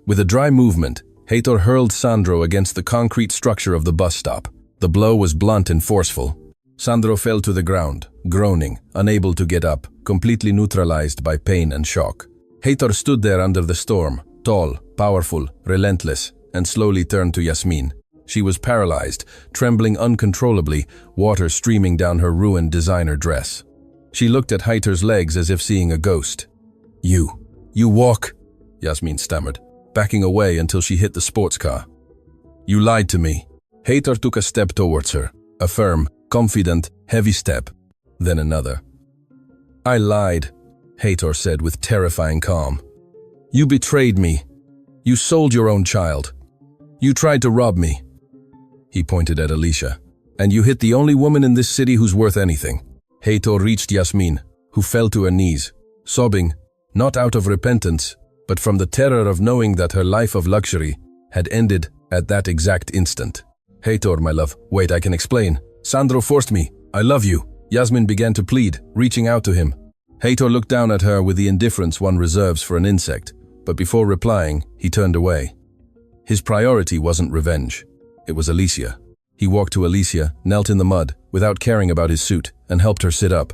With a dry movement, Heitor hurled Sandro against the concrete structure of the bus stop. The blow was blunt and forceful. Sandro fell to the ground, groaning, unable to get up, completely neutralized by pain and shock. Heitor stood there under the storm, tall, powerful, relentless, and slowly turned to Yasmin. She was paralyzed, trembling uncontrollably, water streaming down her ruined designer dress. She looked at Heitor's legs as if seeing a ghost. You walk," Yasmin stammered, backing away until she hit the sports car. "You lied to me." Heitor took a step towards her, a firm, confident, heavy step, then another. "I lied," Heitor said with terrifying calm. "You betrayed me. You sold your own child. You tried to rob me." He pointed at Alicia. "And you hit the only woman in this city who's worth anything." Heitor reached Yasmin, who fell to her knees, sobbing, not out of repentance, but from the terror of knowing that her life of luxury had ended at that exact instant. "Heitor, my love, wait, I can explain. Sandro forced me. I love you." Yasmin began to plead, reaching out to him. Heitor looked down at her with the indifference one reserves for an insect, but before replying, he turned away. His priority wasn't revenge. It was Alicia. He walked to Alicia, knelt in the mud, without caring about his suit, and helped her sit up.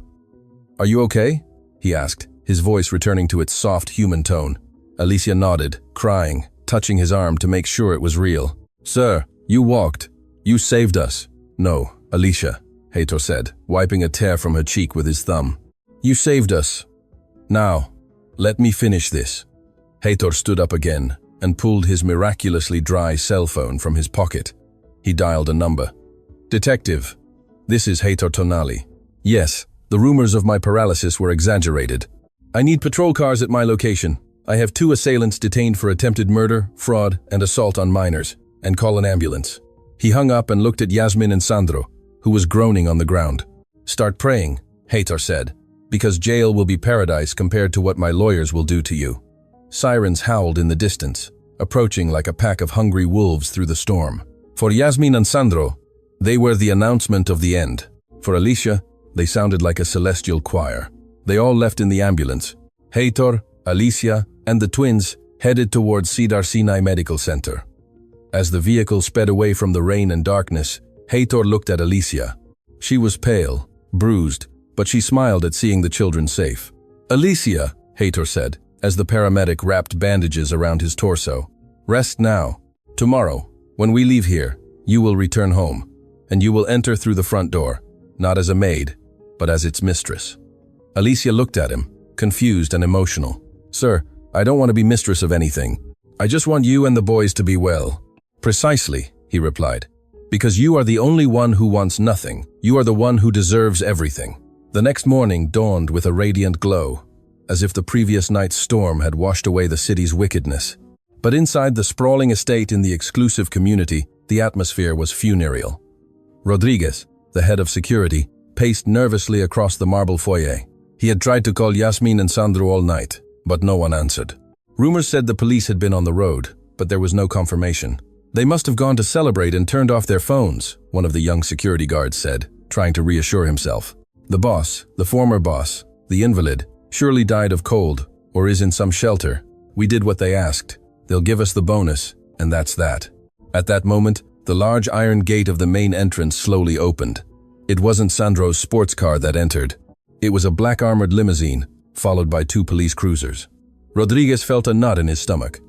"Are you okay?" he asked, his voice returning to its soft human tone. Alicia nodded, crying, touching his arm to make sure it was real. "Sir, you walked. You saved us." "No, Alicia," Heitor said, wiping a tear from her cheek with his thumb. "You saved us. Now, let me finish this." Heitor stood up again and pulled his miraculously dry cell phone from his pocket. He dialed a number. "Detective, this is Heitor Tonali. Yes, the rumors of my paralysis were exaggerated. I need patrol cars at my location. I have 2 assailants detained for attempted murder, fraud, and assault on minors, and call an ambulance." He hung up and looked at Yasmin and Sandro, who was groaning on the ground. "Start praying," Heitor said, "because jail will be paradise compared to what my lawyers will do to you." Sirens howled in the distance, approaching like a pack of hungry wolves through the storm. For Yasmin and Sandro, they were the announcement of the end. For Alicia, they sounded like a celestial choir. They all left in the ambulance. Heitor, Alicia, and the twins headed towards Cedar Sinai Medical Center. As the vehicle sped away from the rain and darkness, Heitor looked at Alicia. She was pale, bruised, but she smiled at seeing the children safe. "Alicia," Heitor said, as the paramedic wrapped bandages around his torso, "rest now. Tomorrow, when we leave here, you will return home, and you will enter through the front door, not as a maid, but as its mistress." Alicia looked at him, confused and emotional. "Sir, I don't want to be mistress of anything. I just want you and the boys to be well. Precisely, he replied. Because you are the only one who wants nothing. You are the one who deserves everything. The next morning dawned with a radiant glow, as if the previous night's storm had washed away the city's wickedness. But inside the sprawling estate in the exclusive community, the atmosphere was funereal. Rodriguez, the head of security, paced nervously across the marble foyer. He had tried to call Yasmin and Sandro all night, but no one answered. Rumors said the police had been on the road, but there was no confirmation. They must have gone to celebrate and turned off their phones, one of the young security guards said, trying to reassure himself. The boss, the former boss, the invalid, surely died of cold or is in some shelter. We did what they asked. They'll give us the bonus, and that's that. At that moment, the large iron gate of the main entrance slowly opened. It wasn't Sandro's sports car that entered. It was a black armored limousine, followed by 2 police cruisers. Rodriguez felt a knot in his stomach.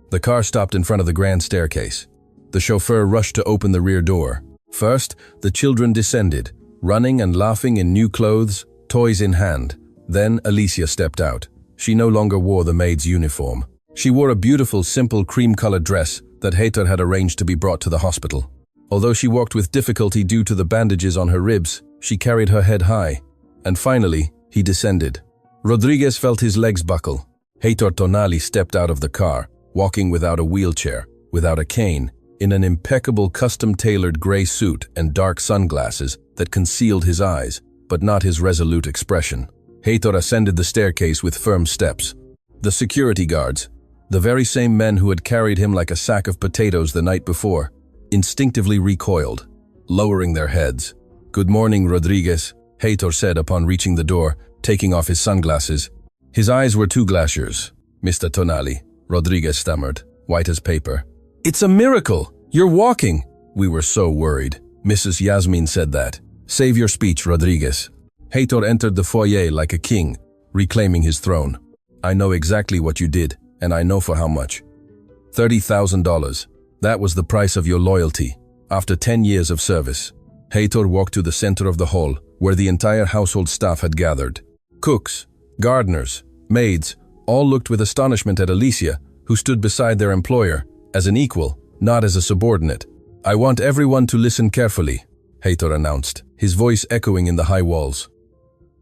The car stopped in front of the grand staircase. The chauffeur rushed to open the rear door. First, the children descended, running and laughing in new clothes, toys in hand. Then Alicia stepped out. She no longer wore the maid's uniform. She wore a beautiful, simple cream-colored dress that Heitor had arranged to be brought to the hospital. Although she walked with difficulty due to the bandages on her ribs, she carried her head high. And finally, he descended. Rodriguez felt his legs buckle. Heitor Tonali stepped out of the car, walking without a wheelchair, without a cane, in an impeccable custom-tailored gray suit and dark sunglasses that concealed his eyes, but not his resolute expression. Heitor ascended the staircase with firm steps. The security guards, the very same men who had carried him like a sack of potatoes the night before, instinctively recoiled, lowering their heads. "Good morning, Rodriguez," Heitor said upon reaching the door, taking off his sunglasses. His eyes were 2 glaciers. "Mr. Tonali," Rodriguez stammered, white as paper. "It's a miracle! You're walking!" "We were so worried. Mrs. Yasmin said that." "Save your speech, Rodriguez." Heitor entered the foyer like a king, reclaiming his throne. "I know exactly what you did, and I know for how much. $30,000. That was the price of your loyalty, after 10 years of service." Heitor walked to the center of the hall, where the entire household staff had gathered. Cooks, gardeners, maids, all looked with astonishment at Alicia, who stood beside their employer, as an equal, not as a subordinate. "I want everyone to listen carefully," Heitor announced, his voice echoing in the high walls.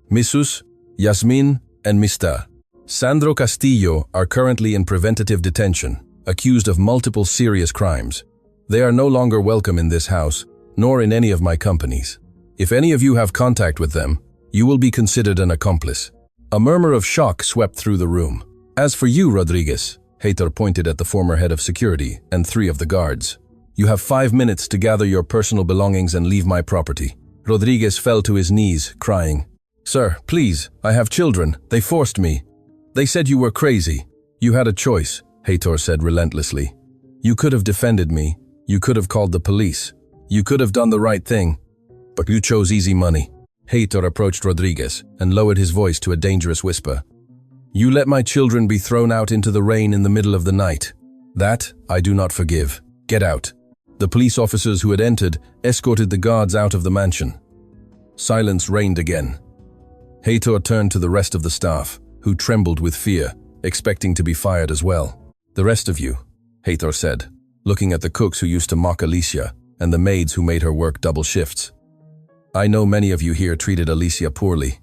"Mrs. Yasmin and Mr. Sandro Castillo are currently in preventative detention, accused of multiple serious crimes. They are no longer welcome in this house, nor in any of my companies. If any of you have contact with them, you will be considered an accomplice." A murmur of shock swept through the room. "As for you, Rodriguez," Heitor pointed at the former head of security and 3 of the guards, "you have 5 minutes to gather your personal belongings and leave my property." Rodriguez fell to his knees, crying, "Sir, please, I have children. They forced me. They said you were crazy." "You had a choice," Heitor said relentlessly. "You could have defended me. You could have called the police. You could have done the right thing. But you chose easy money." Heitor approached Rodriguez and lowered his voice to a dangerous whisper. "You let my children be thrown out into the rain in the middle of the night. That I do not forgive. Get out." The police officers who had entered escorted the guards out of the mansion. Silence reigned again. Heitor turned to the rest of the staff, who trembled with fear, expecting to be fired as well. "The rest of you," Heitor said, looking at the cooks who used to mock Alicia and the maids who made her work double shifts. "I know many of you here treated Alicia poorly.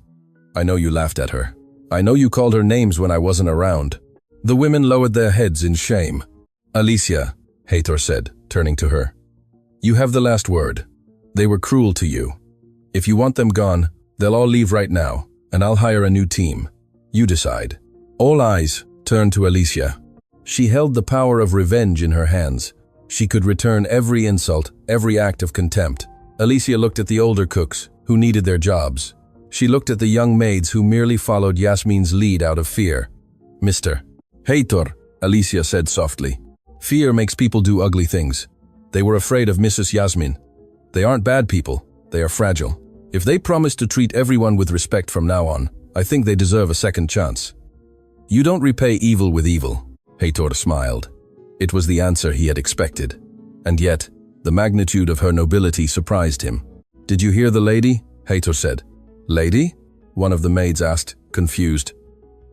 I know you laughed at her. I know you called her names when I wasn't around." The women lowered their heads in shame. "Alicia," Heitor said, turning to her, "you have the last word. They were cruel to you. If you want them gone, they'll all leave right now, and I'll hire a new team. You decide." All eyes turned to Alicia. She held the power of revenge in her hands. She could return every insult, every act of contempt. Alicia looked at the older cooks, who needed their jobs. She looked at the young maids who merely followed Yasmin's lead out of fear. "Mr. Heitor," Alicia said softly, "fear makes people do ugly things. They were afraid of Mrs. Yasmin. They aren't bad people, they are fragile. If they promise to treat everyone with respect from now on, I think they deserve a second chance." "You don't repay evil with evil," Heitor smiled. It was the answer he had expected. And yet, the magnitude of her nobility surprised him. "Did you hear the lady?" Heitor said. "Lady?" one of the maids asked, confused.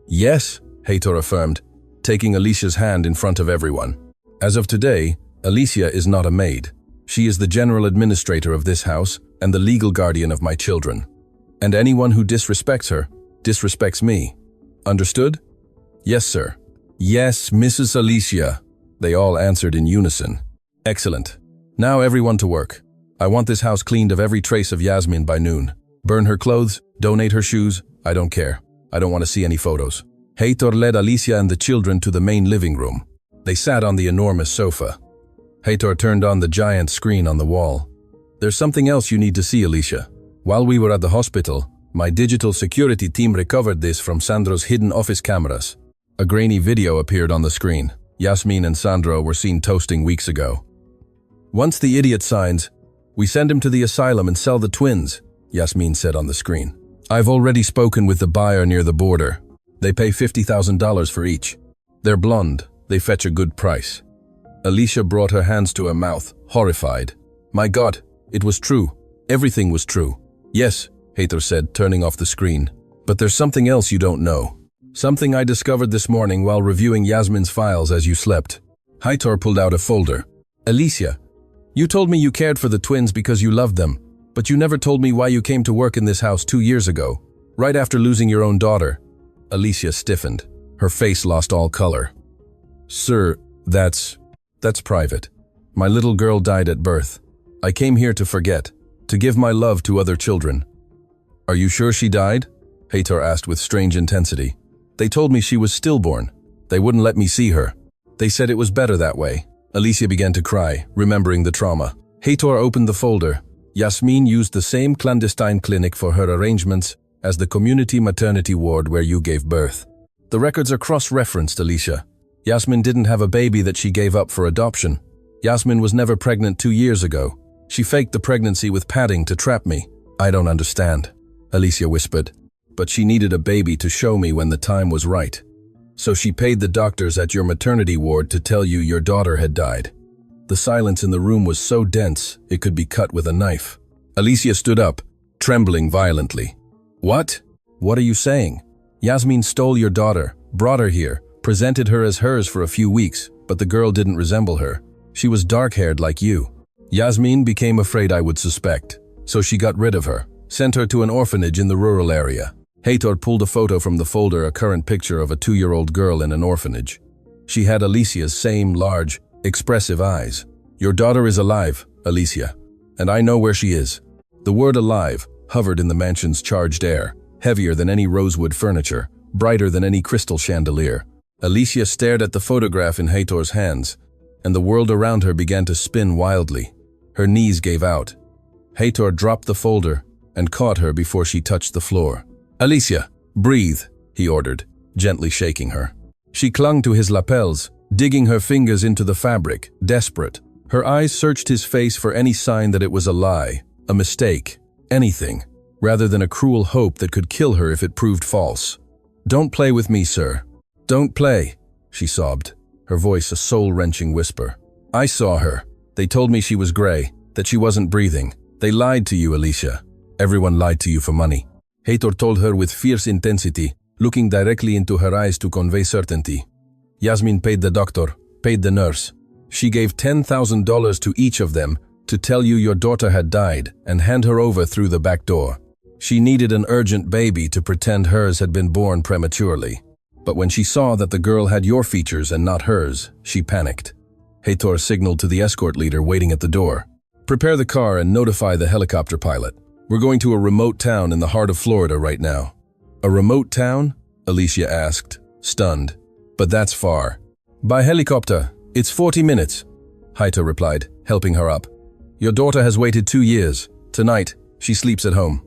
"Yes," Heitor affirmed. taking Alicia's hand in front of everyone. As of today, Alicia is not a maid. She is the general administrator of this house and the legal guardian of my children. And anyone who disrespects her, disrespects me. Understood? Yes, sir. Yes, Mrs. Alicia. They all answered in unison. Excellent. Now everyone to work. I want this house cleaned of every trace of Yasmin by noon. Burn her clothes, donate her shoes, I don't care. I don't want to see any photos. Heitor led Alicia and the children to the main living room. They sat on the enormous sofa. Heitor turned on the giant screen on the wall. There's something else you need to see, Alicia. While we were at the hospital, my digital security team recovered this from Sandro's hidden office cameras. A grainy video appeared on the screen. Yasmin and Sandro were seen toasting weeks ago. Once the idiot signs, we send him to the asylum and sell the twins, Yasmin said on the screen. I've already spoken with the buyer near the border. They pay $50,000 for each. They're blonde. They fetch a good price. Alicia brought her hands to her mouth, horrified. My God, it was true. Everything was true. Yes, Heitor said, turning off the screen. But there's something else you don't know. Something I discovered this morning while reviewing Yasmin's files as you slept. Heitor pulled out a folder. Alicia, you told me you cared for the twins because you loved them, but you never told me why you came to work in this house 2 years ago, right after losing your own daughter. Alicia stiffened. Her face lost all color. Sir, that's private. My little girl died at birth. I came here to forget, to give my love to other children. Are you sure she died? Heitor asked with strange intensity. They told me she was stillborn. They wouldn't let me see her. They said it was better that way. Alicia began to cry, remembering the trauma. Heitor opened the folder. Yasmin used the same clandestine clinic for her arrangements as the community maternity ward where you gave birth. The records are cross-referenced, Alicia. Yasmin didn't have a baby that she gave up for adoption. Yasmin was never pregnant 2 years ago. She faked the pregnancy with padding to trap me. I don't understand, Alicia whispered. But she needed a baby to show me when the time was right. So she paid the doctors at your maternity ward to tell you your daughter had died. The silence in the room was so dense, it could be cut with a knife. Alicia stood up, trembling violently. What? What are you saying? Yasmin stole your daughter, brought her here, presented her as hers for a few weeks, but the girl didn't resemble her. She was dark-haired like you. Yasmin became afraid I would suspect, so she got rid of her, sent her to an orphanage in the rural area. Heitor pulled a photo from the folder, a current picture of a 2-year-old girl in an orphanage. She had Alicia's same large, expressive eyes. Your daughter is alive, Alicia, and I know where she is. The word alive hovered in the mansion's charged air, heavier than any rosewood furniture, brighter than any crystal chandelier. Alicia stared at the photograph in Heitor's hands, and the world around her began to spin wildly. Her knees gave out. Heitor dropped the folder and caught her before she touched the floor. Alicia, breathe, he ordered, gently shaking her. She clung to his lapels, digging her fingers into the fabric, desperate. Her eyes searched his face for any sign that it was a lie, a mistake, anything, rather than a cruel hope that could kill her if it proved false. Don't play with me, sir. Don't play, she sobbed, her voice a soul-wrenching whisper. I saw her. They told me she was gray, that she wasn't breathing. They lied to you, Alicia. Everyone lied to you for money. Heitor told her with fierce intensity, looking directly into her eyes to convey certainty. Yasmin paid the doctor, paid the nurse. She gave $10,000 to each of them to tell you your daughter had died and hand her over through the back door. She needed an urgent baby to pretend hers had been born prematurely. But when she saw that the girl had your features and not hers, she panicked. Heitor signaled to the escort leader waiting at the door. Prepare the car and notify the helicopter pilot. We're going to a remote town in the heart of Florida right now. A remote town? Alicia asked, stunned. But that's far. By helicopter, it's 40 minutes, Heitor replied, helping her up. Your daughter has waited 2 years. Tonight, she sleeps at home.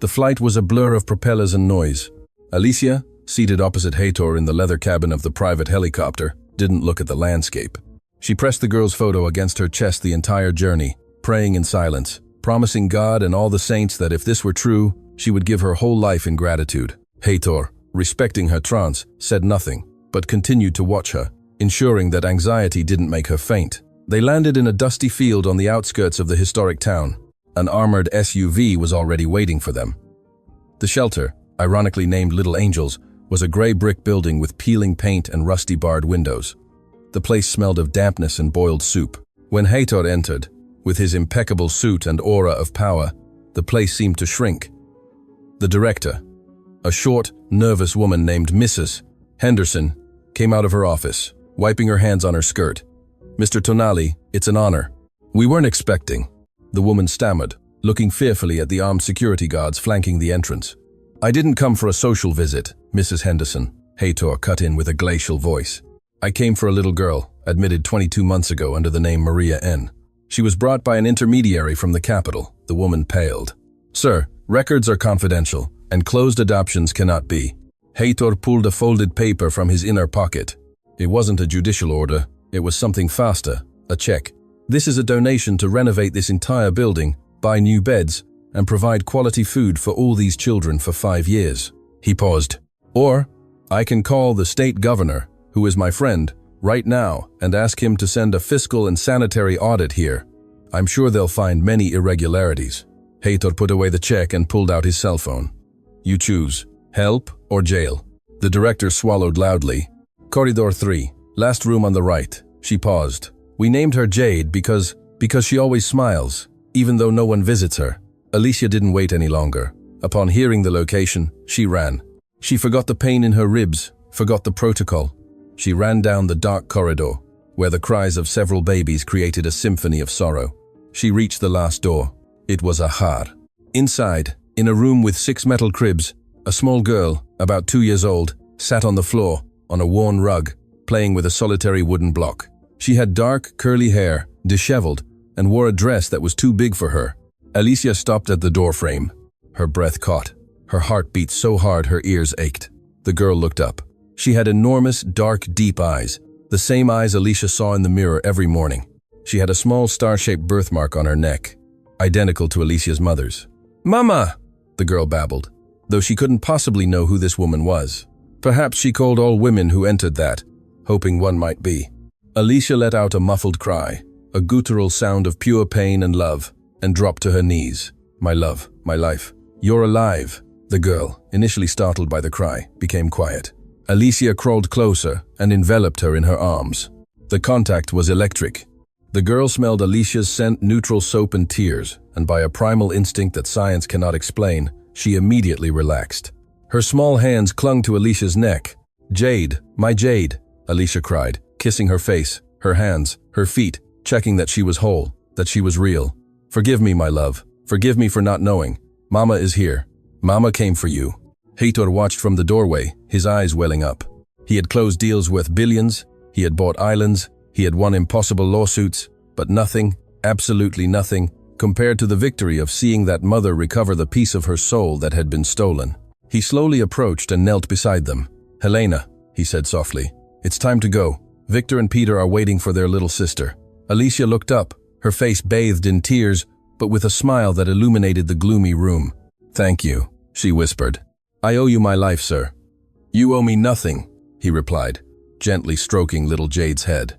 The flight was a blur of propellers and noise. Alicia, seated opposite Heitor in the leather cabin of the private helicopter, didn't look at the landscape. She pressed the girl's photo against her chest the entire journey, praying in silence, promising God and all the saints that if this were true, she would give her whole life in gratitude. Heitor, respecting her trance, said nothing, but continued to watch her, ensuring that anxiety didn't make her faint. They landed in a dusty field on the outskirts of the historic town. An armored SUV was already waiting for them. The shelter, ironically named Little Angels, was a gray brick building with peeling paint and rusty barred windows. The place smelled of dampness and boiled soup. When Heitor entered, with his impeccable suit and aura of power, the place seemed to shrink. The director, a short, nervous woman named Mrs. Henderson, came out of her office, wiping her hands on her skirt. "Mr. Tonali, it's an honor." "We weren't expecting," the woman stammered, looking fearfully at the armed security guards flanking the entrance. "I didn't come for a social visit, Mrs. Henderson," Heitor cut in with a glacial voice. "I came for a little girl, admitted 22 months ago under the name Maria N. She was brought by an intermediary from the capital." The woman paled. "Sir, records are confidential, and closed adoptions cannot be." Heitor pulled a folded paper from his inner pocket. It wasn't a judicial order, it was something faster, a check. "This is a donation to renovate this entire building, buy new beds, and provide quality food for all these children for 5 years. He paused. "Or, I can call the state governor, who is my friend, right now and ask him to send a fiscal and sanitary audit here. I'm sure they'll find many irregularities." Heitor put away the check and pulled out his cell phone. "You choose, help or jail." The director swallowed loudly. "Corridor 3, last room on the right." She paused. "We named her Jade because she always smiles, even though no one visits her." Alicia didn't wait any longer. Upon hearing the location, she ran. She forgot the pain in her ribs, forgot the protocol. She ran down the dark corridor, where the cries of several babies created a symphony of sorrow. She reached the last door. It was a har. Inside, in a room with 6 metal cribs, a small girl, about 2 years old, sat on the floor, on a worn rug, playing with a solitary wooden block. She had dark, curly hair, disheveled, and wore a dress that was too big for her. Alicia stopped at the doorframe. Her breath caught. Her heart beat so hard her ears ached. The girl looked up. She had enormous, dark, deep eyes, the same eyes Alicia saw in the mirror every morning. She had a small star-shaped birthmark on her neck, identical to Alicia's mother's. "Mama!" the girl babbled, though she couldn't possibly know who this woman was. Perhaps she called all women who entered that, hoping one might be. Alicia let out a muffled cry, a guttural sound of pure pain and love, and dropped to her knees. "My love, my life, you're alive." The girl, initially startled by the cry, became quiet. Alicia crawled closer and enveloped her in her arms. The contact was electric. The girl smelled Alicia's scent, neutral soap and tears, and by a primal instinct that science cannot explain, she immediately relaxed. Her small hands clung to Alicia's neck. "Jade, my Jade," Alicia cried, kissing her face, her hands, her feet, checking that she was whole, that she was real. "Forgive me, my love. Forgive me for not knowing. Mama is here. Mama came for you." Heitor watched from the doorway, his eyes welling up. He had closed deals worth billions, he had bought islands, he had won impossible lawsuits, but nothing, absolutely nothing, compared to the victory of seeing that mother recover the piece of her soul that had been stolen. He slowly approached and knelt beside them. "Helena," he said softly, "it's time to go. Victor and Peter are waiting for their little sister." Alicia looked up, her face bathed in tears, but with a smile that illuminated the gloomy room. "Thank you," she whispered. "I owe you my life, sir." "You owe me nothing," he replied, gently stroking little Jade's head.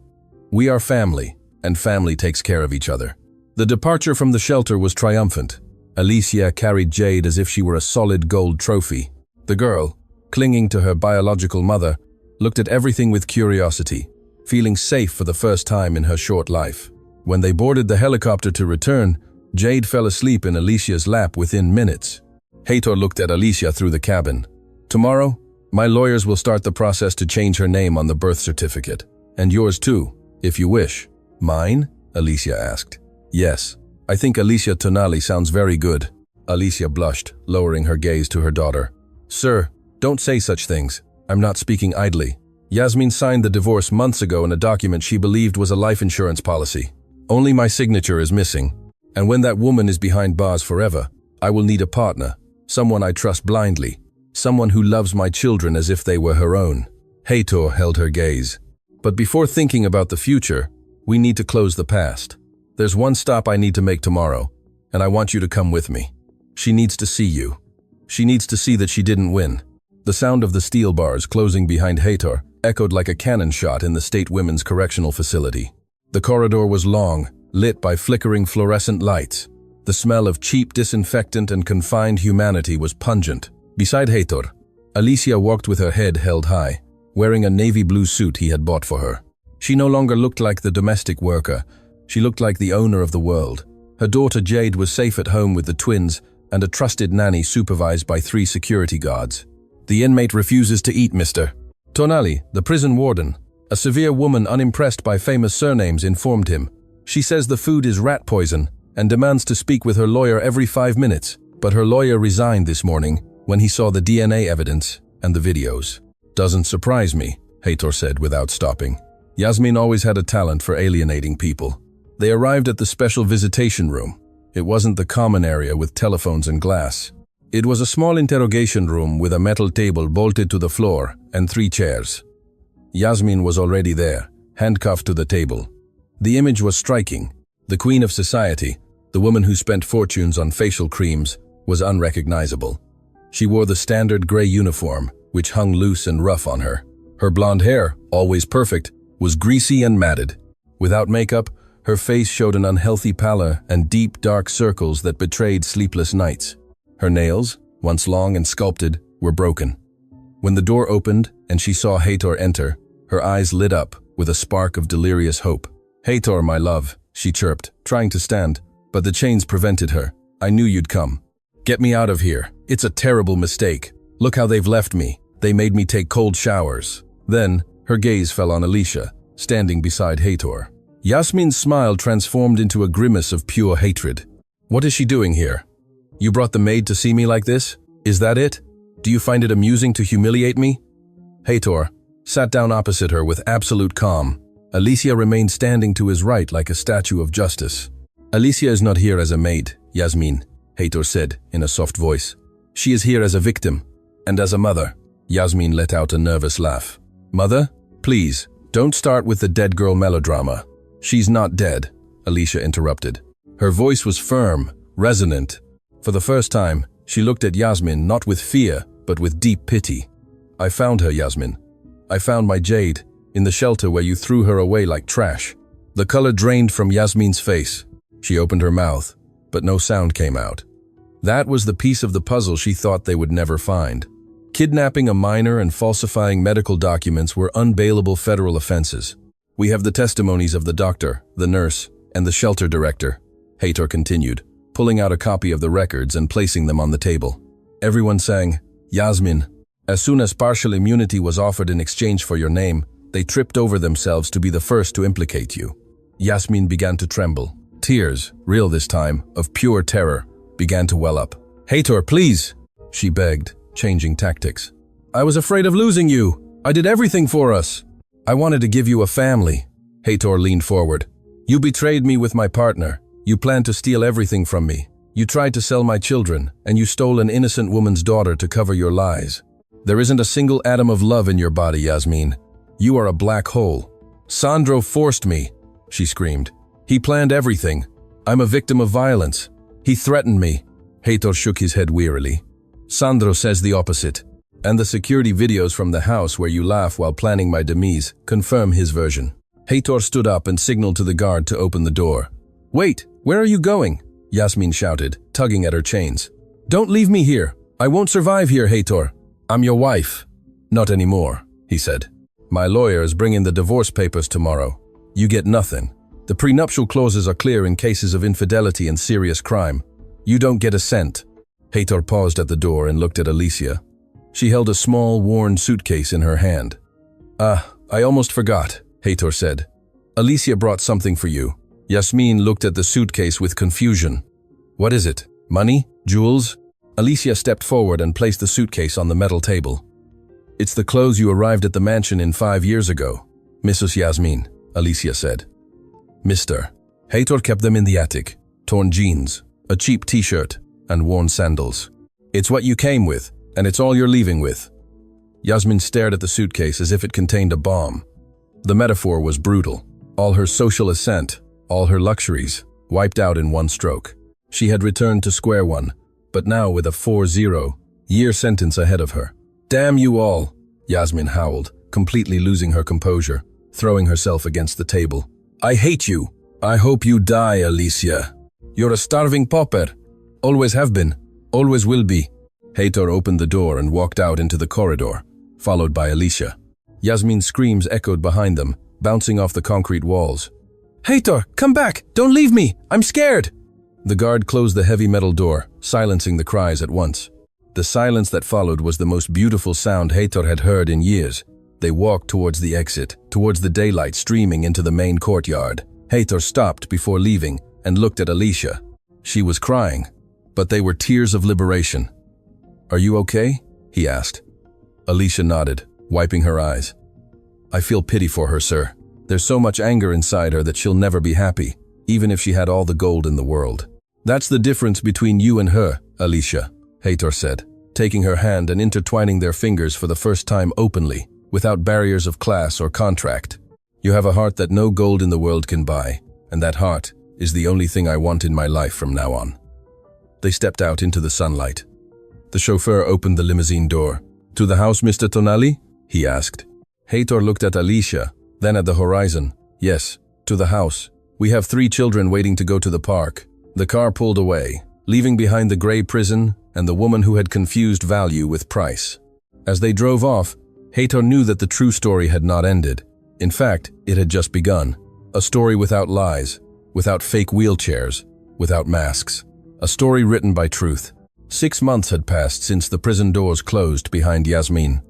"We are family, and family takes care of each other." The departure from the shelter was triumphant. Alicia carried Jade as if she were a solid gold trophy. The girl, clinging to her biological mother, looked at everything with curiosity, feeling safe for the first time in her short life. When they boarded the helicopter to return, Jade fell asleep in Alicia's lap within minutes. Heitor looked at Alicia through the cabin. "Tomorrow, my lawyers will start the process to change her name on the birth certificate. And yours too, if you wish." "Mine?" Alicia asked. "Yes. I think Alicia Tonali sounds very good." Alicia blushed, lowering her gaze to her daughter. "Sir, don't say such things. I'm not speaking idly. Yasmin signed the divorce months ago in a document she believed was a life insurance policy. Only my signature is missing. And when that woman is behind bars forever, I will need a partner, someone I trust blindly, someone who loves my children as if they were her own." Heitor held her gaze. "But before thinking about the future, we need to close the past. There's one stop I need to make tomorrow, and I want you to come with me. She needs to see you. She needs to see that she didn't win." The sound of the steel bars closing behind Heitor echoed like a cannon shot in the State Women's Correctional Facility. The corridor was long, lit by flickering fluorescent lights. The smell of cheap disinfectant and confined humanity was pungent. Beside Heitor, Alicia walked with her head held high, wearing a navy blue suit he had bought for her. She no longer looked like the domestic worker. She looked like the owner of the world. Her daughter Jade was safe at home with the twins and a trusted nanny supervised by 3 security guards. The inmate refuses to eat, Mr. Tonali, the prison warden, a severe woman unimpressed by famous surnames, informed him. She says the food is rat poison and demands to speak with her lawyer every 5 minutes, but her lawyer resigned this morning when he saw the DNA evidence and the videos. Doesn't surprise me, Heitor said without stopping. Yasmin always had a talent for alienating people. They arrived at the special visitation room. It wasn't the common area with telephones and glass. It was a small interrogation room with a metal table bolted to the floor and 3 chairs. Yasmin was already there, handcuffed to the table. The image was striking. The queen of society, the woman who spent fortunes on facial creams, was unrecognizable. She wore the standard gray uniform, which hung loose and rough on her. Her blonde hair, always perfect, was greasy and matted. Without makeup, her face showed an unhealthy pallor and deep, dark circles that betrayed sleepless nights. Her nails, once long and sculpted, were broken. When the door opened and she saw Heitor enter, her eyes lit up with a spark of delirious hope. "Heitor, my love," she chirped, trying to stand, but the chains prevented her. "I knew you'd come. Get me out of here. It's a terrible mistake. Look how they've left me. They made me take cold showers." Then, her gaze fell on Alicia, standing beside Heitor. Yasmin's smile transformed into a grimace of pure hatred. "What is she doing here? You brought the maid to see me like this? Is that it? Do you find it amusing to humiliate me?" Heitor sat down opposite her with absolute calm. Alicia remained standing to his right like a statue of justice. "Alicia is not here as a maid, Yasmin," Heitor said in a soft voice. "She is here as a victim, and as a mother." Yasmin let out a nervous laugh. "Mother? Please, don't start with the dead girl melodrama." "She's not dead," Alicia interrupted. Her voice was firm, resonant. For the first time, she looked at Yasmin not with fear, but with deep pity. "I found her, Yasmin. I found my Jade, in the shelter where you threw her away like trash." The color drained from Yasmin's face. She opened her mouth, but no sound came out. That was the piece of the puzzle she thought they would never find. Kidnapping a minor and falsifying medical documents were unbailable federal offenses. "We have the testimonies of the doctor, the nurse, and the shelter director," Heitor continued, pulling out a copy of the records and placing them on the table. Everyone sang, "Yasmin." As soon as partial immunity was offered in exchange for your name, they tripped over themselves to be the first to implicate you. Yasmin began to tremble. Tears, real this time, of pure terror, began to well up. "Heitor, please," she begged, changing tactics. "I was afraid of losing you. I did everything for us. I wanted to give you a family." Heitor leaned forward. "You betrayed me with my partner. You planned to steal everything from me. You tried to sell my children, and you stole an innocent woman's daughter to cover your lies. There isn't a single atom of love in your body, Yasmin. You are a black hole." "Sandro forced me," she screamed. "He planned everything. I'm a victim of violence. He threatened me." Heitor shook his head wearily. "Sandro says the opposite. And the security videos from the house where you laugh while planning my demise confirm his version." Heitor stood up and signaled to the guard to open the door. "Wait, where are you going?" Yasmin shouted, tugging at her chains. "Don't leave me here. I won't survive here, Heitor. I'm your wife." "Not anymore," he said. "My lawyer is bringing the divorce papers tomorrow. You get nothing. The prenuptial clauses are clear in cases of infidelity and serious crime. You don't get a cent." Heitor paused at the door and looked at Alicia. She held a small, worn suitcase in her hand. I almost forgot," Heitor said. "Alicia brought something for you." Yasmin looked at the suitcase with confusion. "What is it? Money? Jewels?" Alicia stepped forward and placed the suitcase on the metal table. "It's the clothes you arrived at the mansion in 5 years ago, Mrs. Yasmin," Alicia said. "Mr." Heitor kept them in the attic. Torn jeans, a cheap t-shirt, and worn sandals. "It's what you came with, and it's all you're leaving with." Yasmin stared at the suitcase as if it contained a bomb. The metaphor was brutal. All her social ascent, all her luxuries, wiped out in one stroke. She had returned to square one, but now with a 40-year sentence ahead of her. "Damn you all," Yasmin howled, completely losing her composure, throwing herself against the table. "I hate you. I hope you die, Alicia. You're a starving pauper. Always have been. Always will be." Heitor opened the door and walked out into the corridor, followed by Alicia. Yasmin's screams echoed behind them, bouncing off the concrete walls. "Heitor, come back! Don't leave me! I'm scared!" The guard closed the heavy metal door, silencing the cries at once. The silence that followed was the most beautiful sound Heitor had heard in years. They walked towards the exit, towards the daylight streaming into the main courtyard. Heitor stopped before leaving and looked at Alicia. She was crying, but they were tears of liberation. "Are you okay?" he asked. Alicia nodded, wiping her eyes. "I feel pity for her, sir. There's so much anger inside her that she'll never be happy, even if she had all the gold in the world." "That's the difference between you and her, Alicia," Heitor said, taking her hand and intertwining their fingers for the first time openly, without barriers of class or contract. "You have a heart that no gold in the world can buy, and that heart is the only thing I want in my life from now on." They stepped out into the sunlight. The chauffeur opened the limousine door. "To the house, Mr. Tonali?" he asked. Heitor looked at Alicia, then at the horizon. "Yes, to the house. We have 3 children waiting to go to the park." The car pulled away, leaving behind the gray prison and the woman who had confused value with price. As they drove off, Heitor knew that the true story had not ended. In fact, it had just begun. A story without lies, without fake wheelchairs, without masks. A story written by truth. 6 months had passed since the prison doors closed behind Yasmin.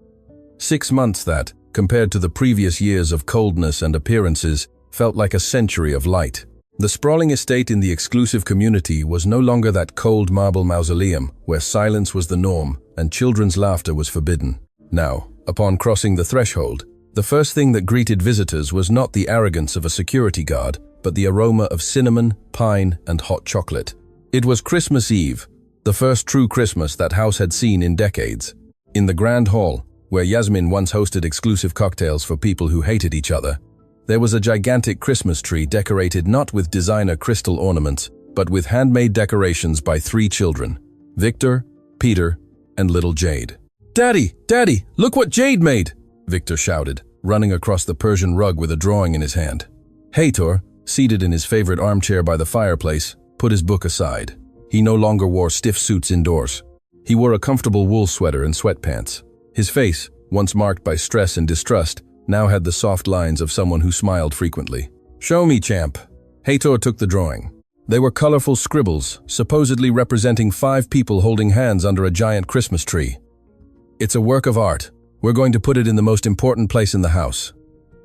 6 months that, compared to the previous years of coldness and appearances, felt like a century of light. The sprawling estate in the exclusive community was no longer that cold marble mausoleum where silence was the norm and children's laughter was forbidden. Now, upon crossing the threshold, the first thing that greeted visitors was not the arrogance of a security guard, but the aroma of cinnamon, pine, and hot chocolate. It was Christmas Eve, the first true Christmas that house had seen in decades. In the grand hall, where Yasmin once hosted exclusive cocktails for people who hated each other, there was a gigantic Christmas tree decorated not with designer crystal ornaments, but with handmade decorations by 3 children, Victor, Peter, and little Jade. "Daddy, Daddy, look what Jade made!" Victor shouted, running across the Persian rug with a drawing in his hand. Heitor, seated in his favorite armchair by the fireplace, put his book aside. He no longer wore stiff suits indoors. He wore a comfortable wool sweater and sweatpants. His face, once marked by stress and distrust, now had the soft lines of someone who smiled frequently. "Show me, champ." Heitor took the drawing. They were colorful scribbles, supposedly representing 5 people holding hands under a giant Christmas tree. "It's a work of art. We're going to put it in the most important place in the house."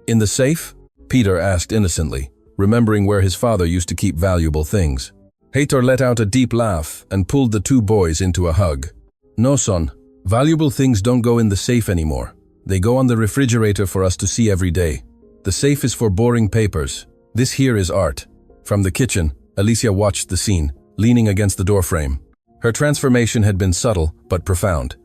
"In the safe?" Peter asked innocently, remembering where his father used to keep valuable things. Heitor let out a deep laugh and pulled the 2 boys into a hug. "No, son. Valuable things don't go in the safe anymore. They go on the refrigerator for us to see every day. The safe is for boring papers. This here is art." From the kitchen, Alicia watched the scene, leaning against the doorframe. Her transformation had been subtle but profound.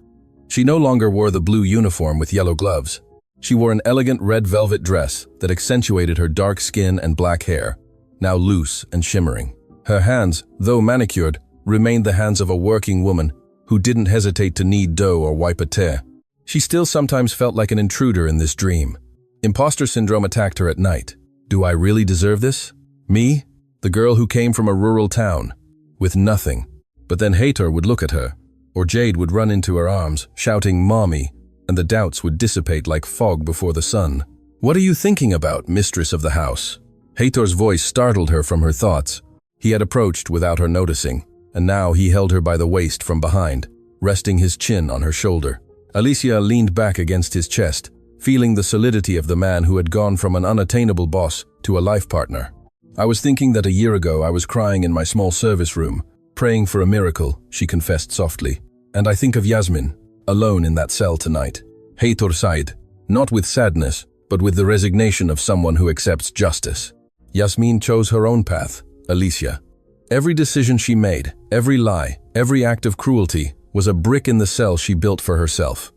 She no longer wore the blue uniform with yellow gloves. She wore an elegant red velvet dress that accentuated her dark skin and black hair, now loose and shimmering. Her hands, though manicured, remained the hands of a working woman who didn't hesitate to knead dough or wipe a tear. She still sometimes felt like an intruder in this dream. Imposter syndrome attacked her at night. Do I really deserve this? Me? The girl who came from a rural town, with nothing. But then Heitor would look at her, or Jade would run into her arms, shouting "Mommy," and the doubts would dissipate like fog before the sun. "What are you thinking about, mistress of the house?" Heitor's voice startled her from her thoughts. He had approached without her noticing, and now he held her by the waist from behind, resting his chin on her shoulder. Alicia leaned back against his chest, feeling the solidity of the man who had gone from an unattainable boss to a life partner. "I was thinking that a year ago I was crying in my small service room, praying for a miracle," she confessed softly. "And I think of Yasmin, alone in that cell tonight." Heitor sighed, not with sadness, but with the resignation of someone who accepts justice. Yasmin chose her own path, Alicia. Every decision she made, every lie, every act of cruelty, was a brick in the cell she built for herself.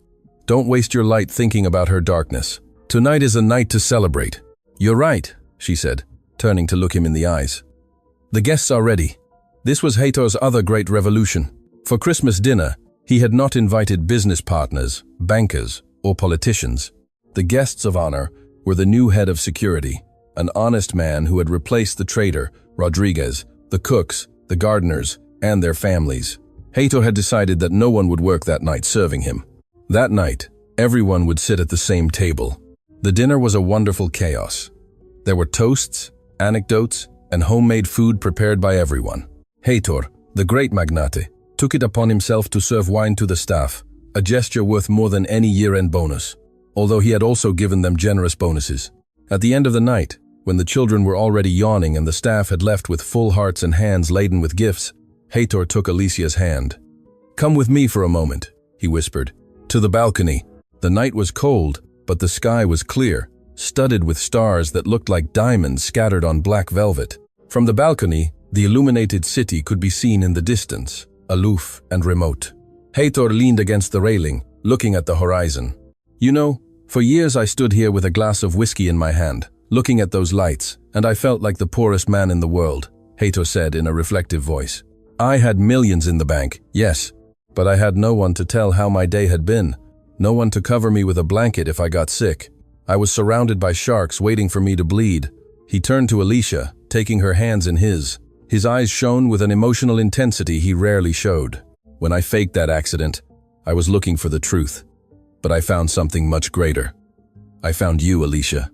Don't waste your light thinking about her darkness. Tonight is a night to celebrate. "You're right," she said, turning to look him in the eyes. "The guests are ready." This was Heitor's other great revolution. For Christmas dinner, he had not invited business partners, bankers, or politicians. The guests of honor were the new head of security, an honest man who had replaced the trader, Rodriguez, the cooks, the gardeners, and their families. Heitor had decided that no one would work that night serving him. That night, everyone would sit at the same table. The dinner was a wonderful chaos. There were toasts, anecdotes, and homemade food prepared by everyone. Heitor, the great magnate, took it upon himself to serve wine to the staff, a gesture worth more than any year-end bonus, although he had also given them generous bonuses. At the end of the night, when the children were already yawning and the staff had left with full hearts and hands laden with gifts, Heitor took Alicia's hand. "Come with me for a moment," he whispered. "To the balcony." The night was cold, but the sky was clear, studded with stars that looked like diamonds scattered on black velvet. From the balcony, the illuminated city could be seen in the distance, aloof and remote. Heitor leaned against the railing, looking at the horizon. "You know, for years I stood here with a glass of whiskey in my hand, looking at those lights, and I felt like the poorest man in the world," Heitor said in a reflective voice. "I had millions in the bank, yes, but I had no one to tell how my day had been, no one to cover me with a blanket if I got sick. I was surrounded by sharks waiting for me to bleed." He turned to Alicia, taking her hands in his. His eyes shone with an emotional intensity he rarely showed. "When I faked that accident, I was looking for the truth. But I found something much greater. I found you, Alicia."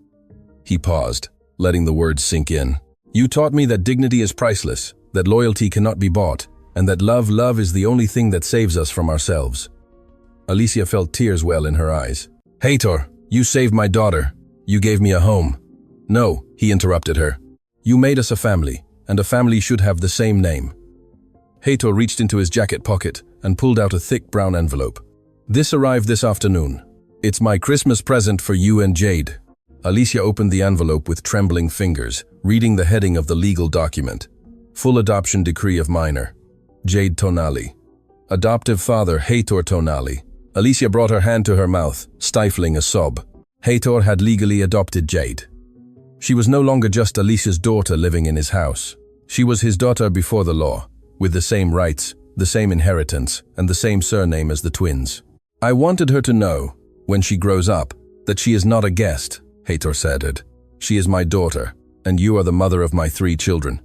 He paused, letting the words sink in. "You taught me that dignity is priceless, that loyalty cannot be bought, and that love is the only thing that saves us from ourselves." Alicia felt tears well in her eyes. "Heitor, you saved my daughter. You gave me a home." "No," he interrupted her. "You made us a family, and a family should have the same name." Heitor reached into his jacket pocket and pulled out a thick brown envelope. "This arrived this afternoon. It's my Christmas present for you and Jade." Alicia opened the envelope with trembling fingers, reading the heading of the legal document. "Full adoption decree of minor. Jade Tonali. Adoptive father Heitor Tonali." Alicia brought her hand to her mouth, stifling a sob. Heitor had legally adopted Jade. She was no longer just Alicia's daughter living in his house. She was his daughter before the law, with the same rights, the same inheritance, and the same surname as the twins. "I wanted her to know, when she grows up, that she is not a guest," Heitor said. "She is my daughter, and you are the mother of my 3 children."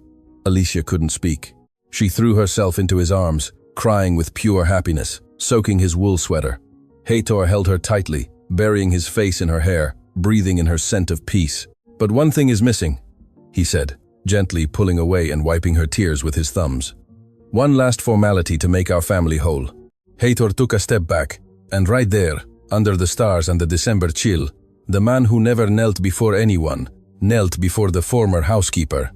Alicia couldn't speak. She threw herself into his arms, crying with pure happiness, soaking his wool sweater. Heitor held her tightly, burying his face in her hair, breathing in her scent of peace. "But one thing is missing," he said, gently pulling away and wiping her tears with his thumbs. "One last formality to make our family whole." Heitor took a step back, and right there, under the stars and the December chill, the man who never knelt before anyone, knelt before the former housekeeper.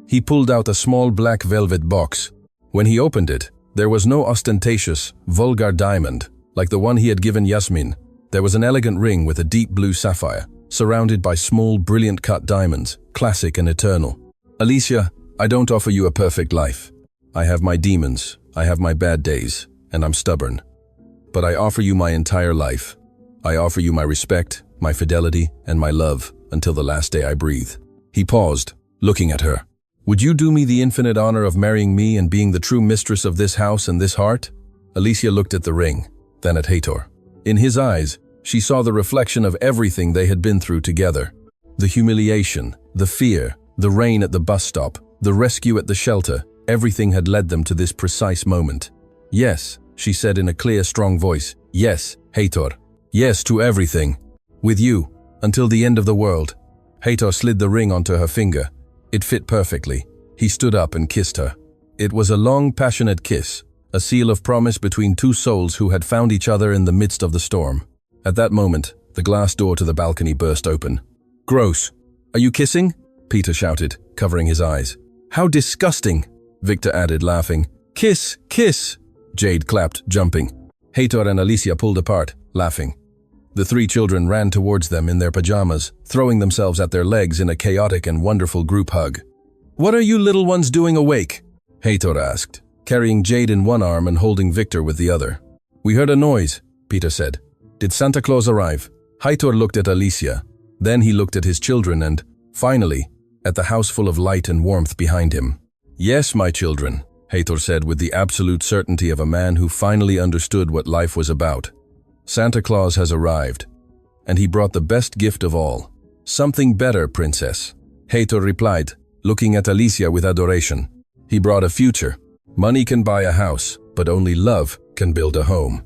He pulled out a small black velvet box. When he opened it, there was no ostentatious, vulgar diamond, like the one he had given Yasmin. There was an elegant ring with a deep blue sapphire, surrounded by small, brilliant-cut diamonds, classic and eternal. "Alicia, I don't offer you a perfect life. I have my demons, I have my bad days, and I'm stubborn. But I offer you my entire life. I offer you my respect, my fidelity, and my love, until the last day I breathe." He paused, looking at her. "Would you do me the infinite honor of marrying me and being the true mistress of this house and this heart?" Alicia looked at the ring, then at Heitor. In his eyes, she saw the reflection of everything they had been through together. The humiliation, the fear, the rain at the bus stop, the rescue at the shelter, everything had led them to this precise moment. "Yes," she said in a clear, strong voice. "Yes, Heitor. Yes to everything. With you, until the end of the world." Heitor slid the ring onto her finger. It fit perfectly. He stood up and kissed her. It was a long, passionate kiss, a seal of promise between 2 souls who had found each other in the midst of the storm. At that moment, the glass door to the balcony burst open. "Gross. Are you kissing?" Peter shouted, covering his eyes. "How disgusting," Victor added, laughing. "Kiss, kiss," Jade clapped, jumping. Heitor and Alicia pulled apart, laughing. The 3 children ran towards them in their pajamas, throwing themselves at their legs in a chaotic and wonderful group hug. "What are you little ones doing awake?" Heitor asked, carrying Jade in one arm and holding Victor with the other. "We heard a noise," Peter said. "Did Santa Claus arrive?" Heitor looked at Alicia. Then he looked at his children and, finally, at the house full of light and warmth behind him. "Yes, my children," Heitor said with the absolute certainty of a man who finally understood what life was about. "Santa Claus has arrived, and he brought the best gift of all. Something better, princess," Heitor replied, looking at Alicia with adoration. "He brought a future. Money can buy a house, but only love can build a home.